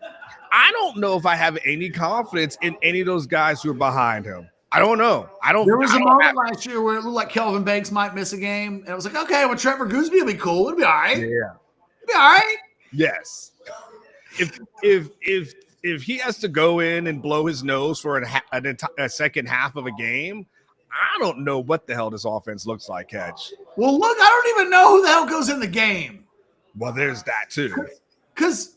I don't know if I have any confidence in any of those guys who are behind him. I don't know. There was a moment last year where it looked like Kelvin Banks might miss a game. And it was like, okay, well, Trevor Goosby will be cool. It'll be all right. Yeah. It'll be all right. Yes. If he has to go in and blow his nose for a second half of a game, I don't know what the hell this offense looks like, Catch. Well, look, I don't even know who the hell goes in the game. Well, there's that too. Because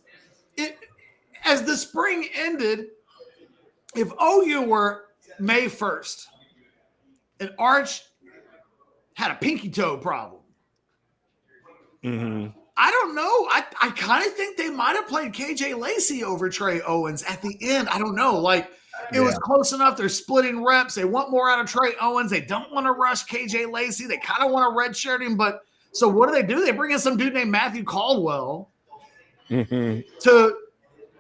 as the spring ended, if OU were May 1st and Arch had a pinky toe problem, I don't know. I kind of think they might have played KJ Lacey over Trey Owens at the end. I don't know. It was close enough. They're splitting reps. They want more out of Trey Owens. They don't want to rush KJ Lacey. They kind of want to redshirt him. But so what do? They bring in some dude named Matthew Caldwell to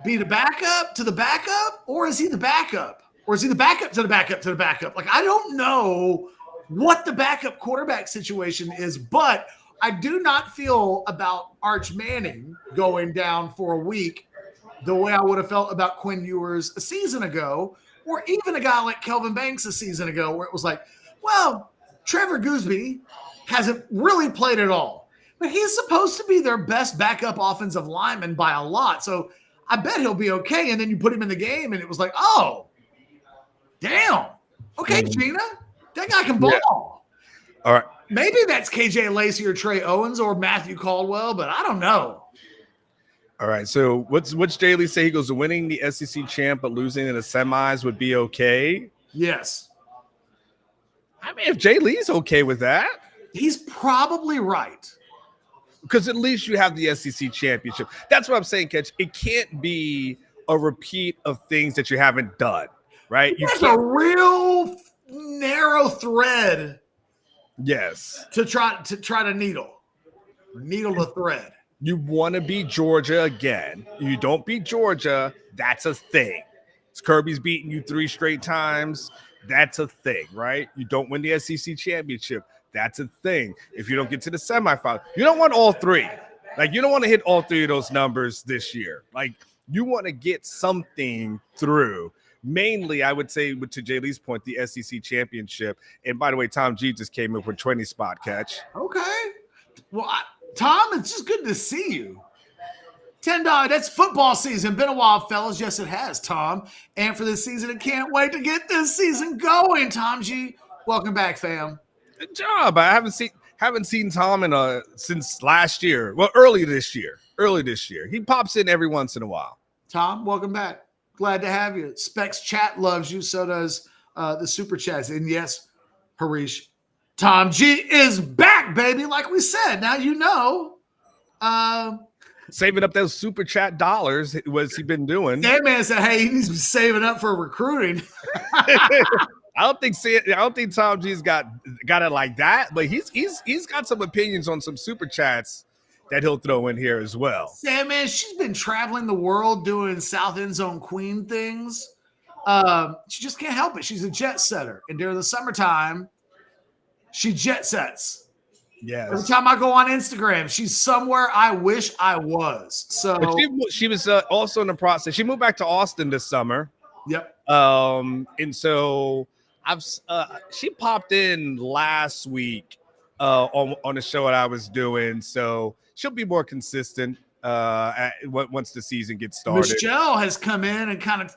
be the backup to the backup? Or is he the backup? Or is he the backup to the backup to the backup? I don't know what the backup quarterback situation is, but I do not feel about Arch Manning going down for a week the way I would have felt about Quinn Ewers a season ago, or even a guy like Kelvin Banks a season ago, where it was like, well, Trevor Goosby hasn't really played at all, but he's supposed to be their best backup offensive lineman by a lot. So I bet he'll be okay. And then you put him in the game and it was like, oh, damn. Okay, Gina, that guy can ball. Yeah. All right. Maybe that's KJ Lacey or Trey Owens or Matthew Caldwell, but I don't know. All right. So what's Jay Lee say? He goes, winning the SEC champ but losing in the semis would be okay. Yes. I mean, if Jay Lee's okay with that, he's probably right. Because at least you have the SEC championship. That's what I'm saying, Catch. It can't be a repeat of things that you haven't done, right? That's a real narrow thread. Yes. To try to needle the thread. You want to beat Georgia again. You don't beat Georgia, that's a thing. Kirby's beaten you 3 straight times. That's a thing, right? You don't win the SEC championship. That's a thing. If you don't get to the semifinal, you don't want all 3. You don't want to hit all 3 of those numbers this year. You want to get something through. Mainly, I would say, to Jay Lee's point, the SEC championship. And by the way, Tom G just came up with 20 spot, Catch. Okay. Well, Tom, it's just good to see you. $10. That's football season. Been a while, fellas. Yes, it has, Tom. And for this season, I can't wait to get this season going. Tom G, welcome back, fam. Good job. I haven't seen Tom since last year. Well, early this year. He pops in every once in a while. Tom, welcome back. Glad to have you. Specs Chat loves you. So does the Super Chats. And yes, Harish, Tom G is back, baby. Like we said. Now you know. Saving up those Super Chat dollars. What's he been doing? That man said, hey, he needs to be saving up for recruiting. I don't think Tom G's got it like that, but he's got some opinions on some Super Chats that he'll throw in here as well. Sam, man, she's been traveling the world doing South End Zone Queen things. She just can't help it. She's a jet setter. And during the summertime, she jet sets. Yes. Every time I go on Instagram, she's somewhere I wish I was. So she was also in the process. She moved back to Austin this summer. Yep. And so she popped in last week on the show that I was doing. So she'll be more consistent once the season gets started. Michelle has come in and kind of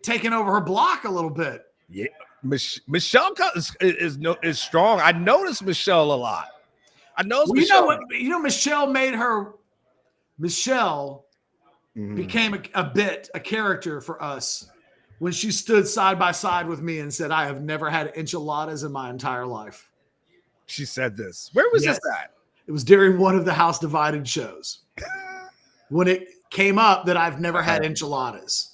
taken over her block a little bit. Yeah, Michelle is strong. I noticed Michelle a lot. I know. Well, Michelle made her Michelle became a character for us when she stood side by side with me and said, I have never had enchiladas in my entire life. She said this. Where was this at? It was during one of the House Divided shows when it came up that I've never had enchiladas.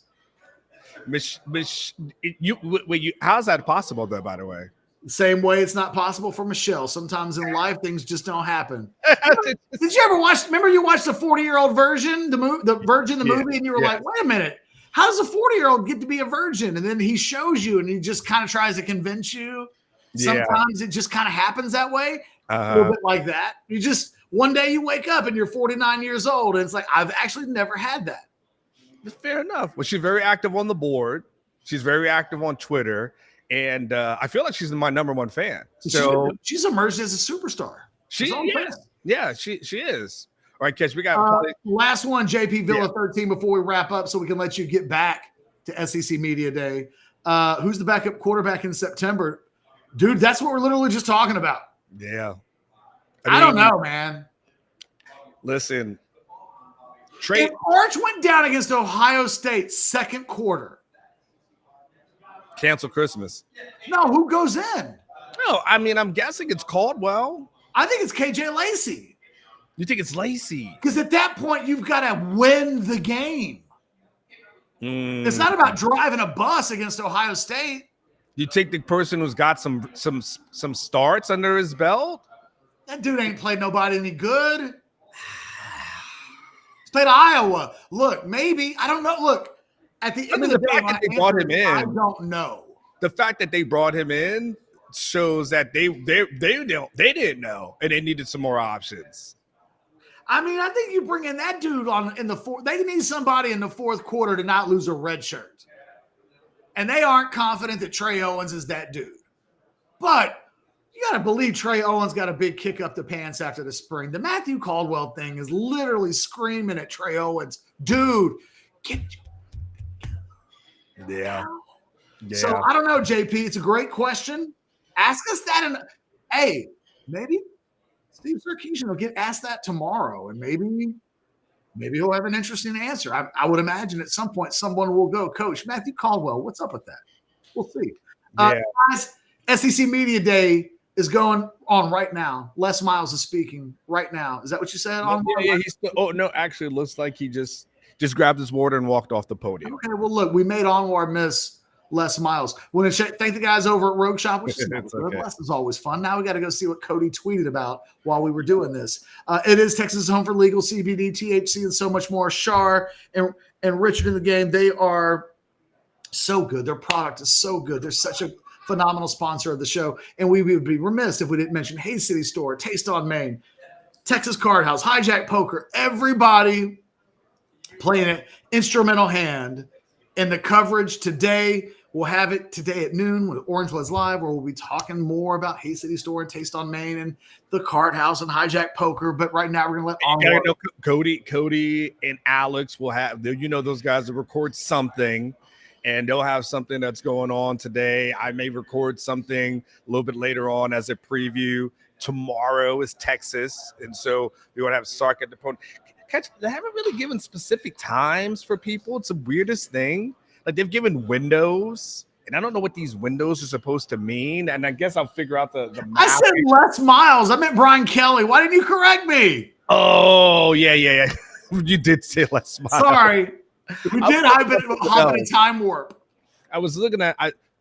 How's that possible, though, by the way? The same way it's not possible for Michelle. Sometimes in life, things just don't happen. Did you ever remember you watched the 40-year-old version, the movie, and you were like, wait a minute, how does a 40-year-old get to be a virgin? And then he shows you and he just kind of tries to convince you. Sometimes it just kind of happens that way. A little bit like that. You just, one day you wake up and you're 49 years old and it's like, I've actually never had that. Fair enough. Well, she's very active on the board. She's very active on Twitter. And I feel like she's my number one fan. So she's emerged as a superstar. She is. All right, Catch, we got last one, JP Villa 13, before we wrap up so we can let you get back to SEC Media Day. Who's the backup quarterback in September? Dude, that's what we're literally just talking about. Yeah. I don't know, man. Listen. If Arch went down against Ohio State second quarter. Cancel Christmas. No, who goes in? No, I mean, I'm guessing it's Caldwell. I think it's KJ Lacey. You think it's Lacey? Because at that point, you've got to win the game. It's not about driving a bus against Ohio State. You take the person who's got some starts under his belt? That dude ain't played nobody any good. He's played Iowa. Look, maybe. I don't know. Look, at the end of the day, they brought him in. I don't know. The fact that they brought him in shows that they didn't know and they needed some more options. I mean, I think you bring in that dude in the fourth. They need somebody in the fourth quarter to not lose a red shirt. And they aren't confident that Trey Owens is that dude. But you got to believe Trey Owens got a big kick up the pants after the spring. The Matthew Caldwell thing is literally screaming at Trey Owens, dude, get. Yeah. So I don't know, JP. It's a great question. Ask us that. Hey, maybe Steve Sarkisian will get asked that tomorrow, and maybe he'll have an interesting answer. I would imagine at some point someone will go, Coach Matthew Caldwell, what's up with that? We'll see. Guys, SEC Media Day is going on right now. Les Miles is speaking right now. Is that what you said? No, actually, it looks like he just grabbed his water and walked off the podium. Okay, well, look, we made Onward miss Les Miles. Want to thank the guys over at Rogue Shop, which is okay. Les is always fun. Now we got to go see what Cody tweeted about while we were doing this. It is Texas Home for Legal, CBD, THC, and so much more. Shar and Richard in the game, they are so good. Their product is so good. They're such a phenomenal sponsor of the show, and we would be remiss if we didn't mention Hayes City Store, Taste on Main, Texas Card House, Hijack Poker, everybody playing an instrumental hand in the coverage today. We'll have it today at noon with Orange Was Live, where we'll be talking more about Hayes City Store and Taste on Main and the Card House and Hijack Poker. But right now, we're going to let Cody and Alex will have, those guys will record something, and they'll have something that's going on today. I may record something a little bit later on as a preview. Tomorrow is Texas, and so we want to have Sark at the podium. They haven't really given specific times for people. It's the weirdest thing. Like, they've given windows, and I don't know what these windows are supposed to mean. And I guess I'll figure out the I said Les Miles. I meant Brian Kelly. Why didn't you correct me? Oh, yeah. You did say Les Miles. Sorry. We did hop in a time warp. I was looking at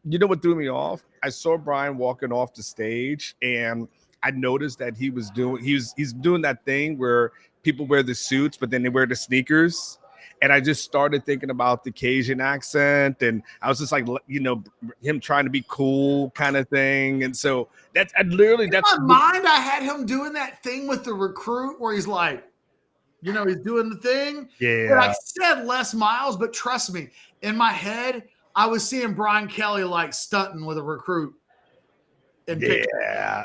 you know what threw me off? I saw Brian walking off the stage, and I noticed that he's doing that thing where people wear the suits, but then they wear the sneakers. And I just started thinking about the Cajun accent, and I was just like, him trying to be cool kind of thing. And so in my mind, I had him doing that thing with the recruit where he's like, he's doing the thing. Yeah. But I said Les Miles, but trust me, in my head, I was seeing Brian Kelly like stunting with a recruit. Yeah.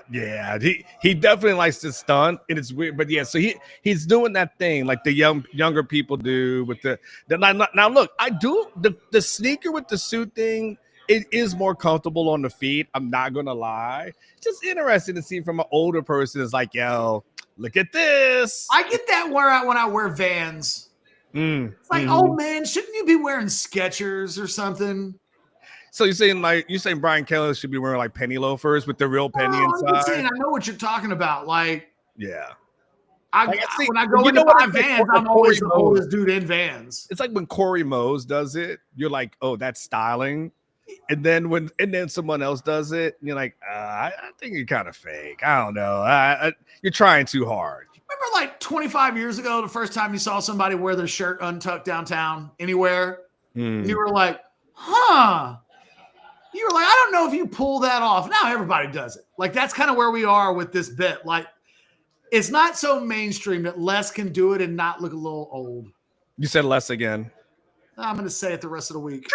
He definitely likes to stunt, and it's weird, but yeah. So he's doing that thing like the younger people do with the now. Look, I do the sneaker with the suit thing. It is more comfortable on the feet. I'm not gonna lie. It's just interesting to see from an older person. It's like, yo, look at this. I get that when I wear Vans. It's like, oh man, shouldn't you be wearing Skechers or something? So you're saying Brian Kelly should be wearing like penny loafers with the real penny inside? I know what you're talking about. Like, yeah. When I go into buy Vans, I'm always the oldest dude in Vans. It's like when Corey Mose does it, you're like, oh, that's styling. And then someone else does it, and you're like, I think you're kind of fake. I don't know. You're trying too hard. Remember like 25 years ago, the first time you saw somebody wear their shirt untucked downtown anywhere? And you were like, huh. You were like, I don't know if you pull that off. Now everybody does it. Like, that's kind of where we are with this bit. Like, it's not so mainstream that Les can do it and not look a little old. You said Les again. I'm going to say it the rest of the week.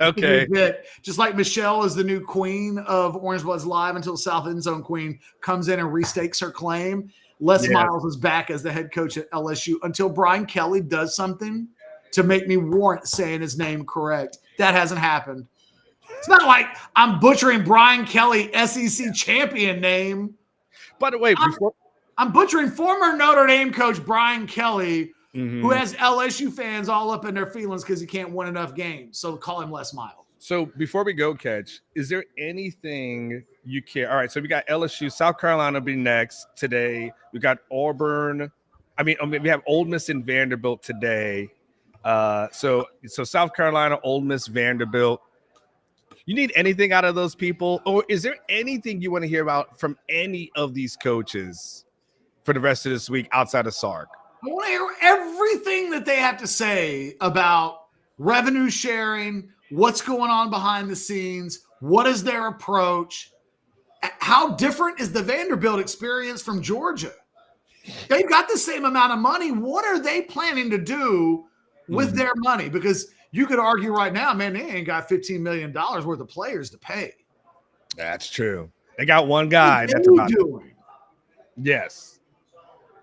Okay. Just like Michelle is the new queen of Orange Bloods Live until South End Zone Queen comes in and restakes her claim. Les Miles is back as the head coach at LSU until Brian Kelly does something to make me warrant saying his name correct. That hasn't happened. It's not like I'm butchering Brian Kelly SEC champion name. By the way, I'm butchering former Notre Dame coach Brian Kelly, who has LSU fans all up in their feelings because he can't win enough games. So call him Les Miles. So before we go, Catch, is there anything you care? All right, so we got LSU, South Carolina will be next today. We got Auburn. We have Ole Miss and Vanderbilt today. So South Carolina, Ole Miss, Vanderbilt. You need anything out of those people? Or is there anything you want to hear about from any of these coaches for the rest of this week outside of Sark? I want to hear everything that they have to say about revenue sharing, what's going on behind the scenes, what is their approach, how different is the Vanderbilt experience from Georgia? They've got the same amount of money. What are they planning to do with their money? Because you could argue right now, man, they ain't got $15 million worth of players to pay. That's true. They got one guy. That's about doing. Yes.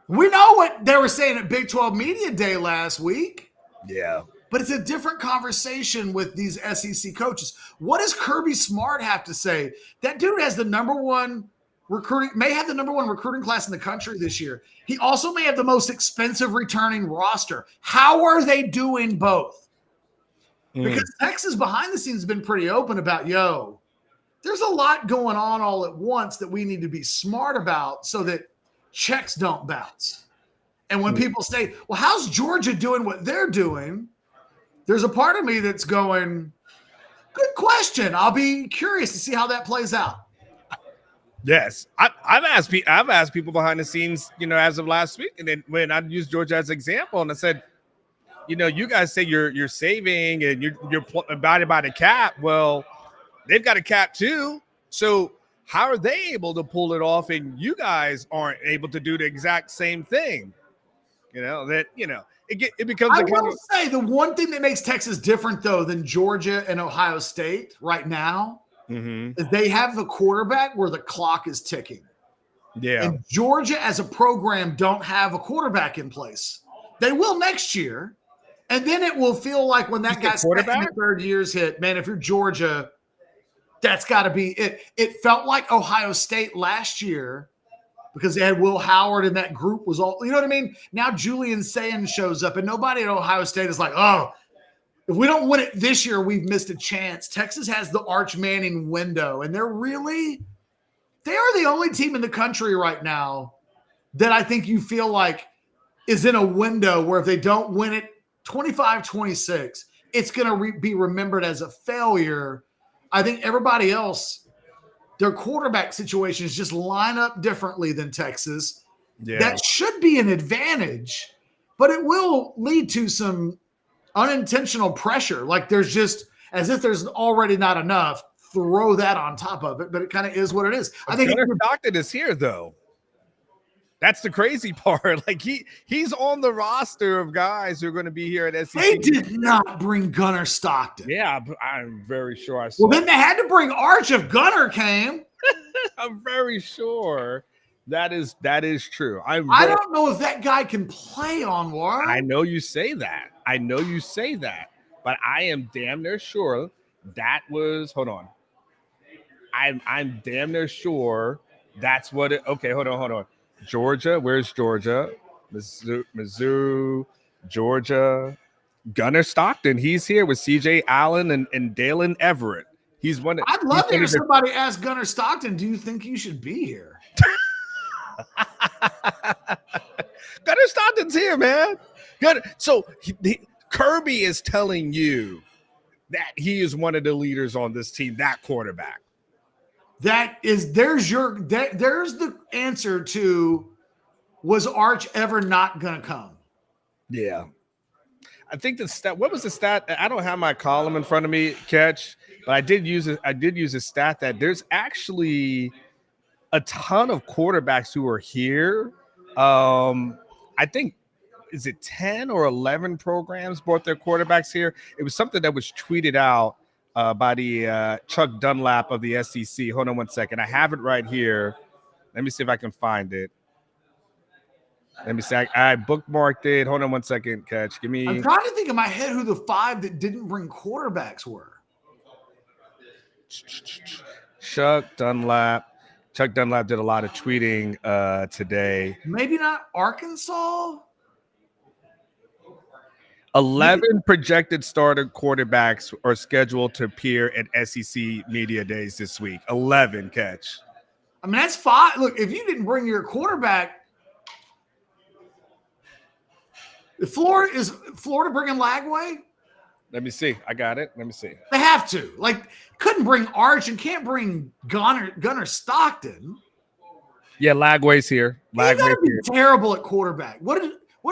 We know what they were saying at Big 12 Media Day last week. Yeah. But it's a different conversation with these SEC coaches. What does Kirby Smart have to say? That dude has the number one recruiting class in the country this year. He also may have the most expensive returning roster. How are they doing both? Because Texas behind the scenes has been pretty open about, there's a lot going on all at once that we need to be smart about so that checks don't bounce. And when people say, well, how's Georgia doing what they're doing? There's a part of me that's going, good question. I'll be curious to see how that plays out. Yes. I've asked people behind the scenes, as of last week. And then when I used Georgia as an example and I said, you guys say you're saving and you're abiding by the cap. Well, they've got a cap too. So how are they able to pull it off and you guys aren't able to do the exact same thing? It becomes. I will say the one thing that makes Texas different though than Georgia and Ohio State right now is they have the quarterback where the clock is ticking. Yeah. And Georgia as a program don't have a quarterback in place. They will next year. And then it will feel like when that guy's second and third years hit, man, if you're Georgia, that's got to be it. It felt like Ohio State last year because they had Will Howard and that group was all, you know what I mean? Now Julian Sayin shows up and nobody at Ohio State is like, oh, if we don't win it this year, we've missed a chance. Texas has the Arch Manning window, and they are the only team in the country right now that I think you feel like is in a window where if they don't win it 25-26, it's going to be remembered as a failure. I think everybody else, their quarterback situations just line up differently than Texas. Yeah. That should be an advantage, but it will lead to some unintentional pressure. Like there's just, as if there's already not enough, throw that on top of it, but it kind of is what it is. I think Stockton is here though. That's the crazy part. Like he's on the roster of guys who are going to be here at SEC. They did not bring Gunnar Stockton. Yeah, I'm very sure I saw. Well, then they had to bring Arch if Gunnar came. I'm very sure that is true. I don't know if that guy can play on one. I know you say that. But I am damn near sure that was. Hold on. I'm damn near sure that's what it. Okay, hold on. Georgia. Where's Georgia? Mizzou, Georgia. Gunnar Stockton. He's here with CJ Allen and Dalen Everett. He's one. I'd love to hear somebody ask Gunnar Stockton, do you think you should be here? Gunnar Stockton's here, man. Good. So Kirby is telling you that he is one of the leaders on this team, that quarterback. There's the answer to, was Arch ever not going to come? Yeah. I think the stat, what was the stat? I don't have my column in front of me, Catch, but I did use a stat that there's actually a ton of quarterbacks who are here. I think, is it 10 or 11 programs brought their quarterbacks here? It was something that was tweeted out by the Chuck Dunlap of the SEC. Hold on one second. I have it right here. Let me see if I can find it. Let me see. I bookmarked it. Hold on one second, Catch. Give me. I'm trying to think in my head who the 5 that didn't bring quarterbacks were. Chuck Dunlap. Chuck Dunlap did a lot of tweeting today. Maybe not Arkansas. 11 projected starter quarterbacks are scheduled to appear at SEC Media Days this week. 11, Catch. I mean, that's 5. Look, if you didn't bring your quarterback, is Florida bringing Lagway? Let me see. I got it. Let me see. They have to. Like, couldn't bring Arch and can't bring Gunnar Stockton. Yeah, Lagway's here. Lagway's here. Terrible at quarterback. What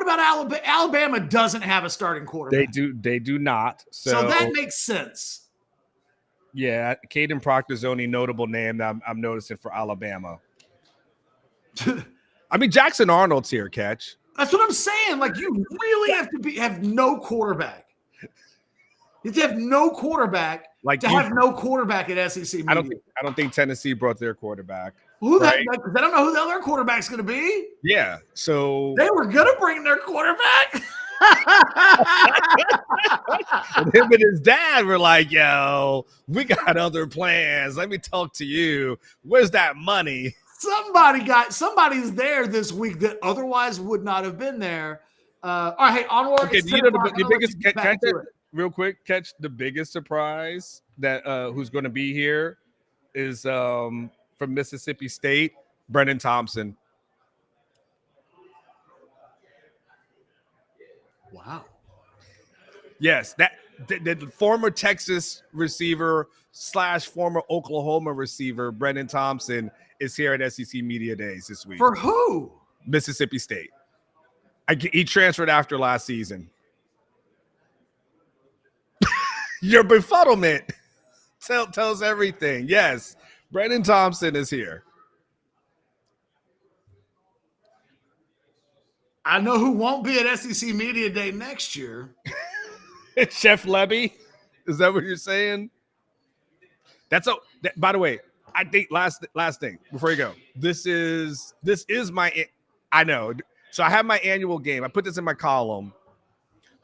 about Alabama? Alabama doesn't have a starting quarterback. They do not. So that makes sense. Yeah, Caden Proctor's the only notable name that I'm noticing for Alabama. I mean, Jackson Arnold's here, Catch. That's what I'm saying. Like, you really have to have no quarterback. You have to have no quarterback have no quarterback at SEC. I don't think Tennessee brought their quarterback. Because I don't know who the other quarterback's going to be. Yeah, so they were going to bring their quarterback. And him and his dad were like, "Yo, we got other plans. Let me talk to you. Where's that money?" Somebody's there this week that otherwise would not have been there. All right, hey, onward. Okay, the biggest real quick, Catch the biggest surprise that who's going to be here is from Mississippi State, Brennan Thompson. Wow. Yes, that the former Texas receiver / former Oklahoma receiver, Brennan Thompson, is here at SEC Media Days this week. For who? Mississippi State. He transferred after last season. Your befuddlement tells everything. Yes, Brennan Thompson is here. I know who won't be at SEC Media Day next year. Chef Levy. Is that what you're saying? By the way, I think last thing before you go. This is my, I know. So I have my annual game. I put this in my column.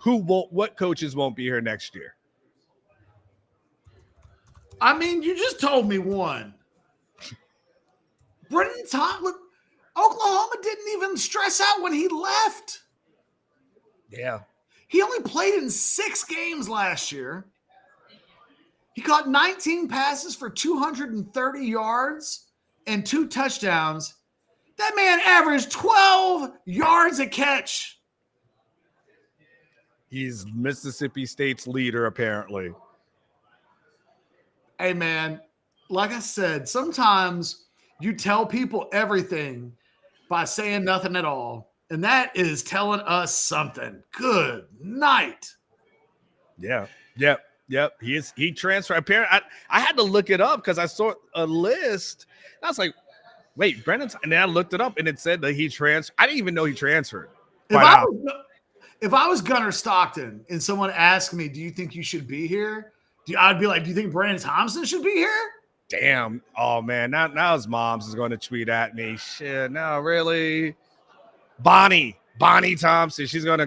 What coaches won't be here next year? I mean, you just told me one. Brennan Thompson. Look, Oklahoma didn't even stress out when he left. Yeah. He only played in 6 games last year. He caught 19 passes for 230 yards and 2 touchdowns. That man averaged 12 yards a catch. He's Mississippi State's leader, apparently. Hey, man, like I said, sometimes you tell people everything by saying nothing at all. And that is telling us something. Good night. Yeah. Yep. He transferred. Apparently, I had to look it up because I saw a list. And I was like, wait, Brennan. And then I looked it up and it said that he transferred. I didn't even know he transferred. If I was Gunnar Stockton and someone asked me, do you think you should be here? I'd be like, do you think Brennan Thompson should be here? Damn. Oh, man. Now his mom's is going to tweet at me. Shit. No, really? Bonnie Thompson. She's gonna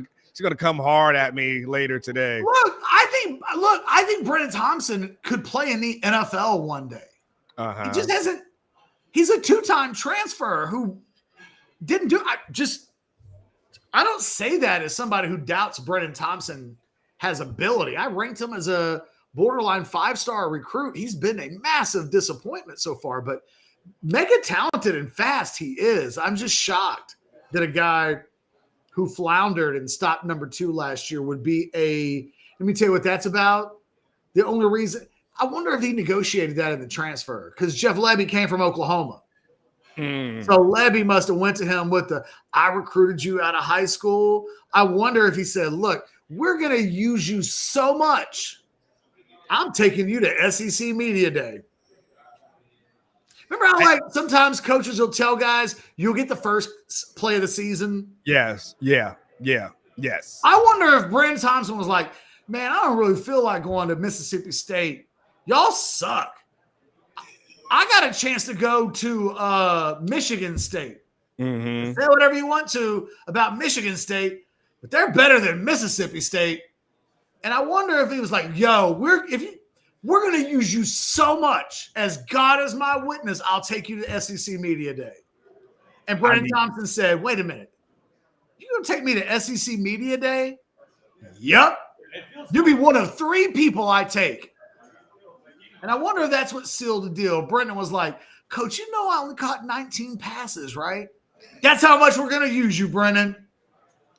come hard at me later today. Look, I think Brennan Thompson could play in the NFL one day. He just hasn't. He's a 2-time transfer who didn't do. I don't say that as somebody who doubts Brennan Thompson has ability. I ranked him as a borderline 5-star recruit. He's been a massive disappointment so far, but mega talented and fast he is. I'm just shocked that a guy who floundered and stopped number 2 last year would be let me tell you what that's about. The only reason, I wonder if he negotiated that in the transfer, because Jeff Lebby came from Oklahoma. So Lebby must have went to him with I recruited you out of high school. I wonder if he said, look, we're going to use you so much, I'm taking you to SEC Media Day. Remember how sometimes coaches will tell guys, you'll get the first play of the season? Yes. Yeah. Yes. I wonder if Brennan Thompson was like, man, I don't really feel like going to Mississippi State. Y'all suck. I got a chance to go to Michigan State. Say whatever you want to about Michigan State, but they're better than Mississippi State. And I wonder if he was like, yo, we're going to use you so much. As God is my witness, I'll take you to SEC Media Day. And Brennan Thompson said, wait a minute. You going to take me to SEC Media Day? Yep. You'll be one of 3 people I take. And I wonder if that's what sealed the deal. Brennan was like, Coach, you know I only caught 19 passes, right? That's how much we're going to use you, Brennan.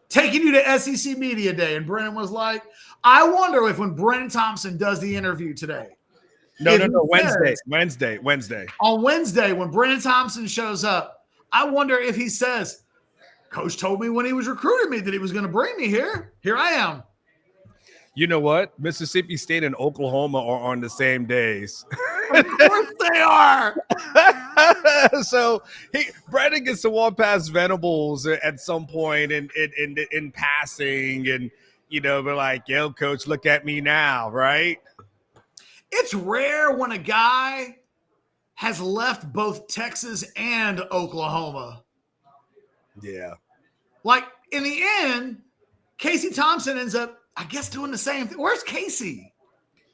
Taking you to SEC Media Day. And Brennan was like, I wonder if when Brennan Thompson does the interview today. No, Wednesday. On Wednesday, when Brennan Thompson shows up, I wonder if he says, Coach told me when he was recruiting me that he was going to bring me here. Here I am. You know what? Mississippi State and Oklahoma are on the same days. Of course they are. So Brandon gets to walk past Venables at some point in passing, and we're like, yo, Coach, look at me now, right? It's rare when a guy has left both Texas and Oklahoma. Yeah. Like in the end, Casey Thompson ends up, I guess, doing the same thing. Where's Casey?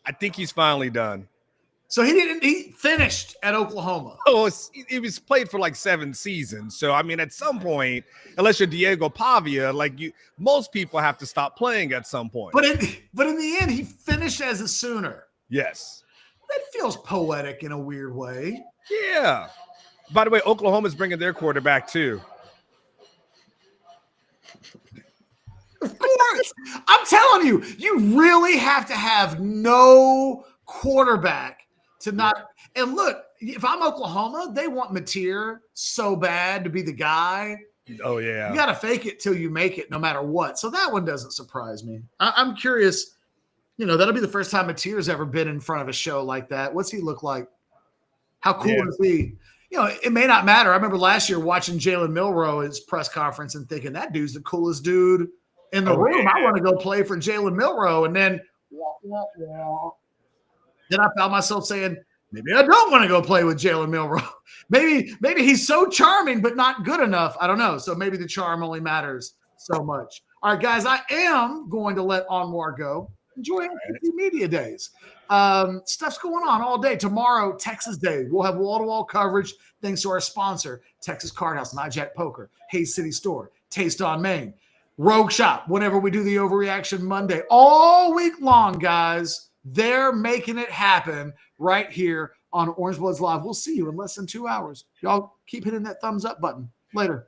I think he's finally done. So he finished at Oklahoma. Oh, he was played for like 7 seasons. So, I mean, at some point, unless you're Diego Pavia, most people have to stop playing at some point. But in the end, he finished as a Sooner. Yes. That feels poetic in a weird way. Yeah. By the way, Oklahoma's bringing their quarterback too. Of course. I'm telling you, you really have to have no quarterback to not. And look, if I'm Oklahoma, they want Mateer so bad to be the guy. Oh, yeah. You got to fake it till you make it no matter what. So that one doesn't surprise me. I'm curious. That'll be the first time Mateer's ever been in front of a show like that. What's he look like? How cool is he? It may not matter. I remember last year watching Jalen Milroe at his press conference and thinking that dude's the coolest dude in the room. Yeah. I want to go play for Jalen Milroe. And then I found myself saying, maybe I don't want to go play with Jalen Milroe. Maybe he's so charming, but not good enough. I don't know. So maybe the charm only matters so much. All right, guys, I am going to let Anwar go. Enjoy SEC Media Days. Stuff's going on all day. Tomorrow, Texas Day. We'll have wall-to-wall coverage thanks to our sponsor, Texas Card House, Nightjack Poker, Hayes City Store, Taste on Main, Rogue Shop, whenever we do the Overreaction Monday. All week long, guys, they're making it happen right here on Orange Bloods Live. We'll see you in less than 2 hours. Y'all keep hitting that thumbs up button. Later.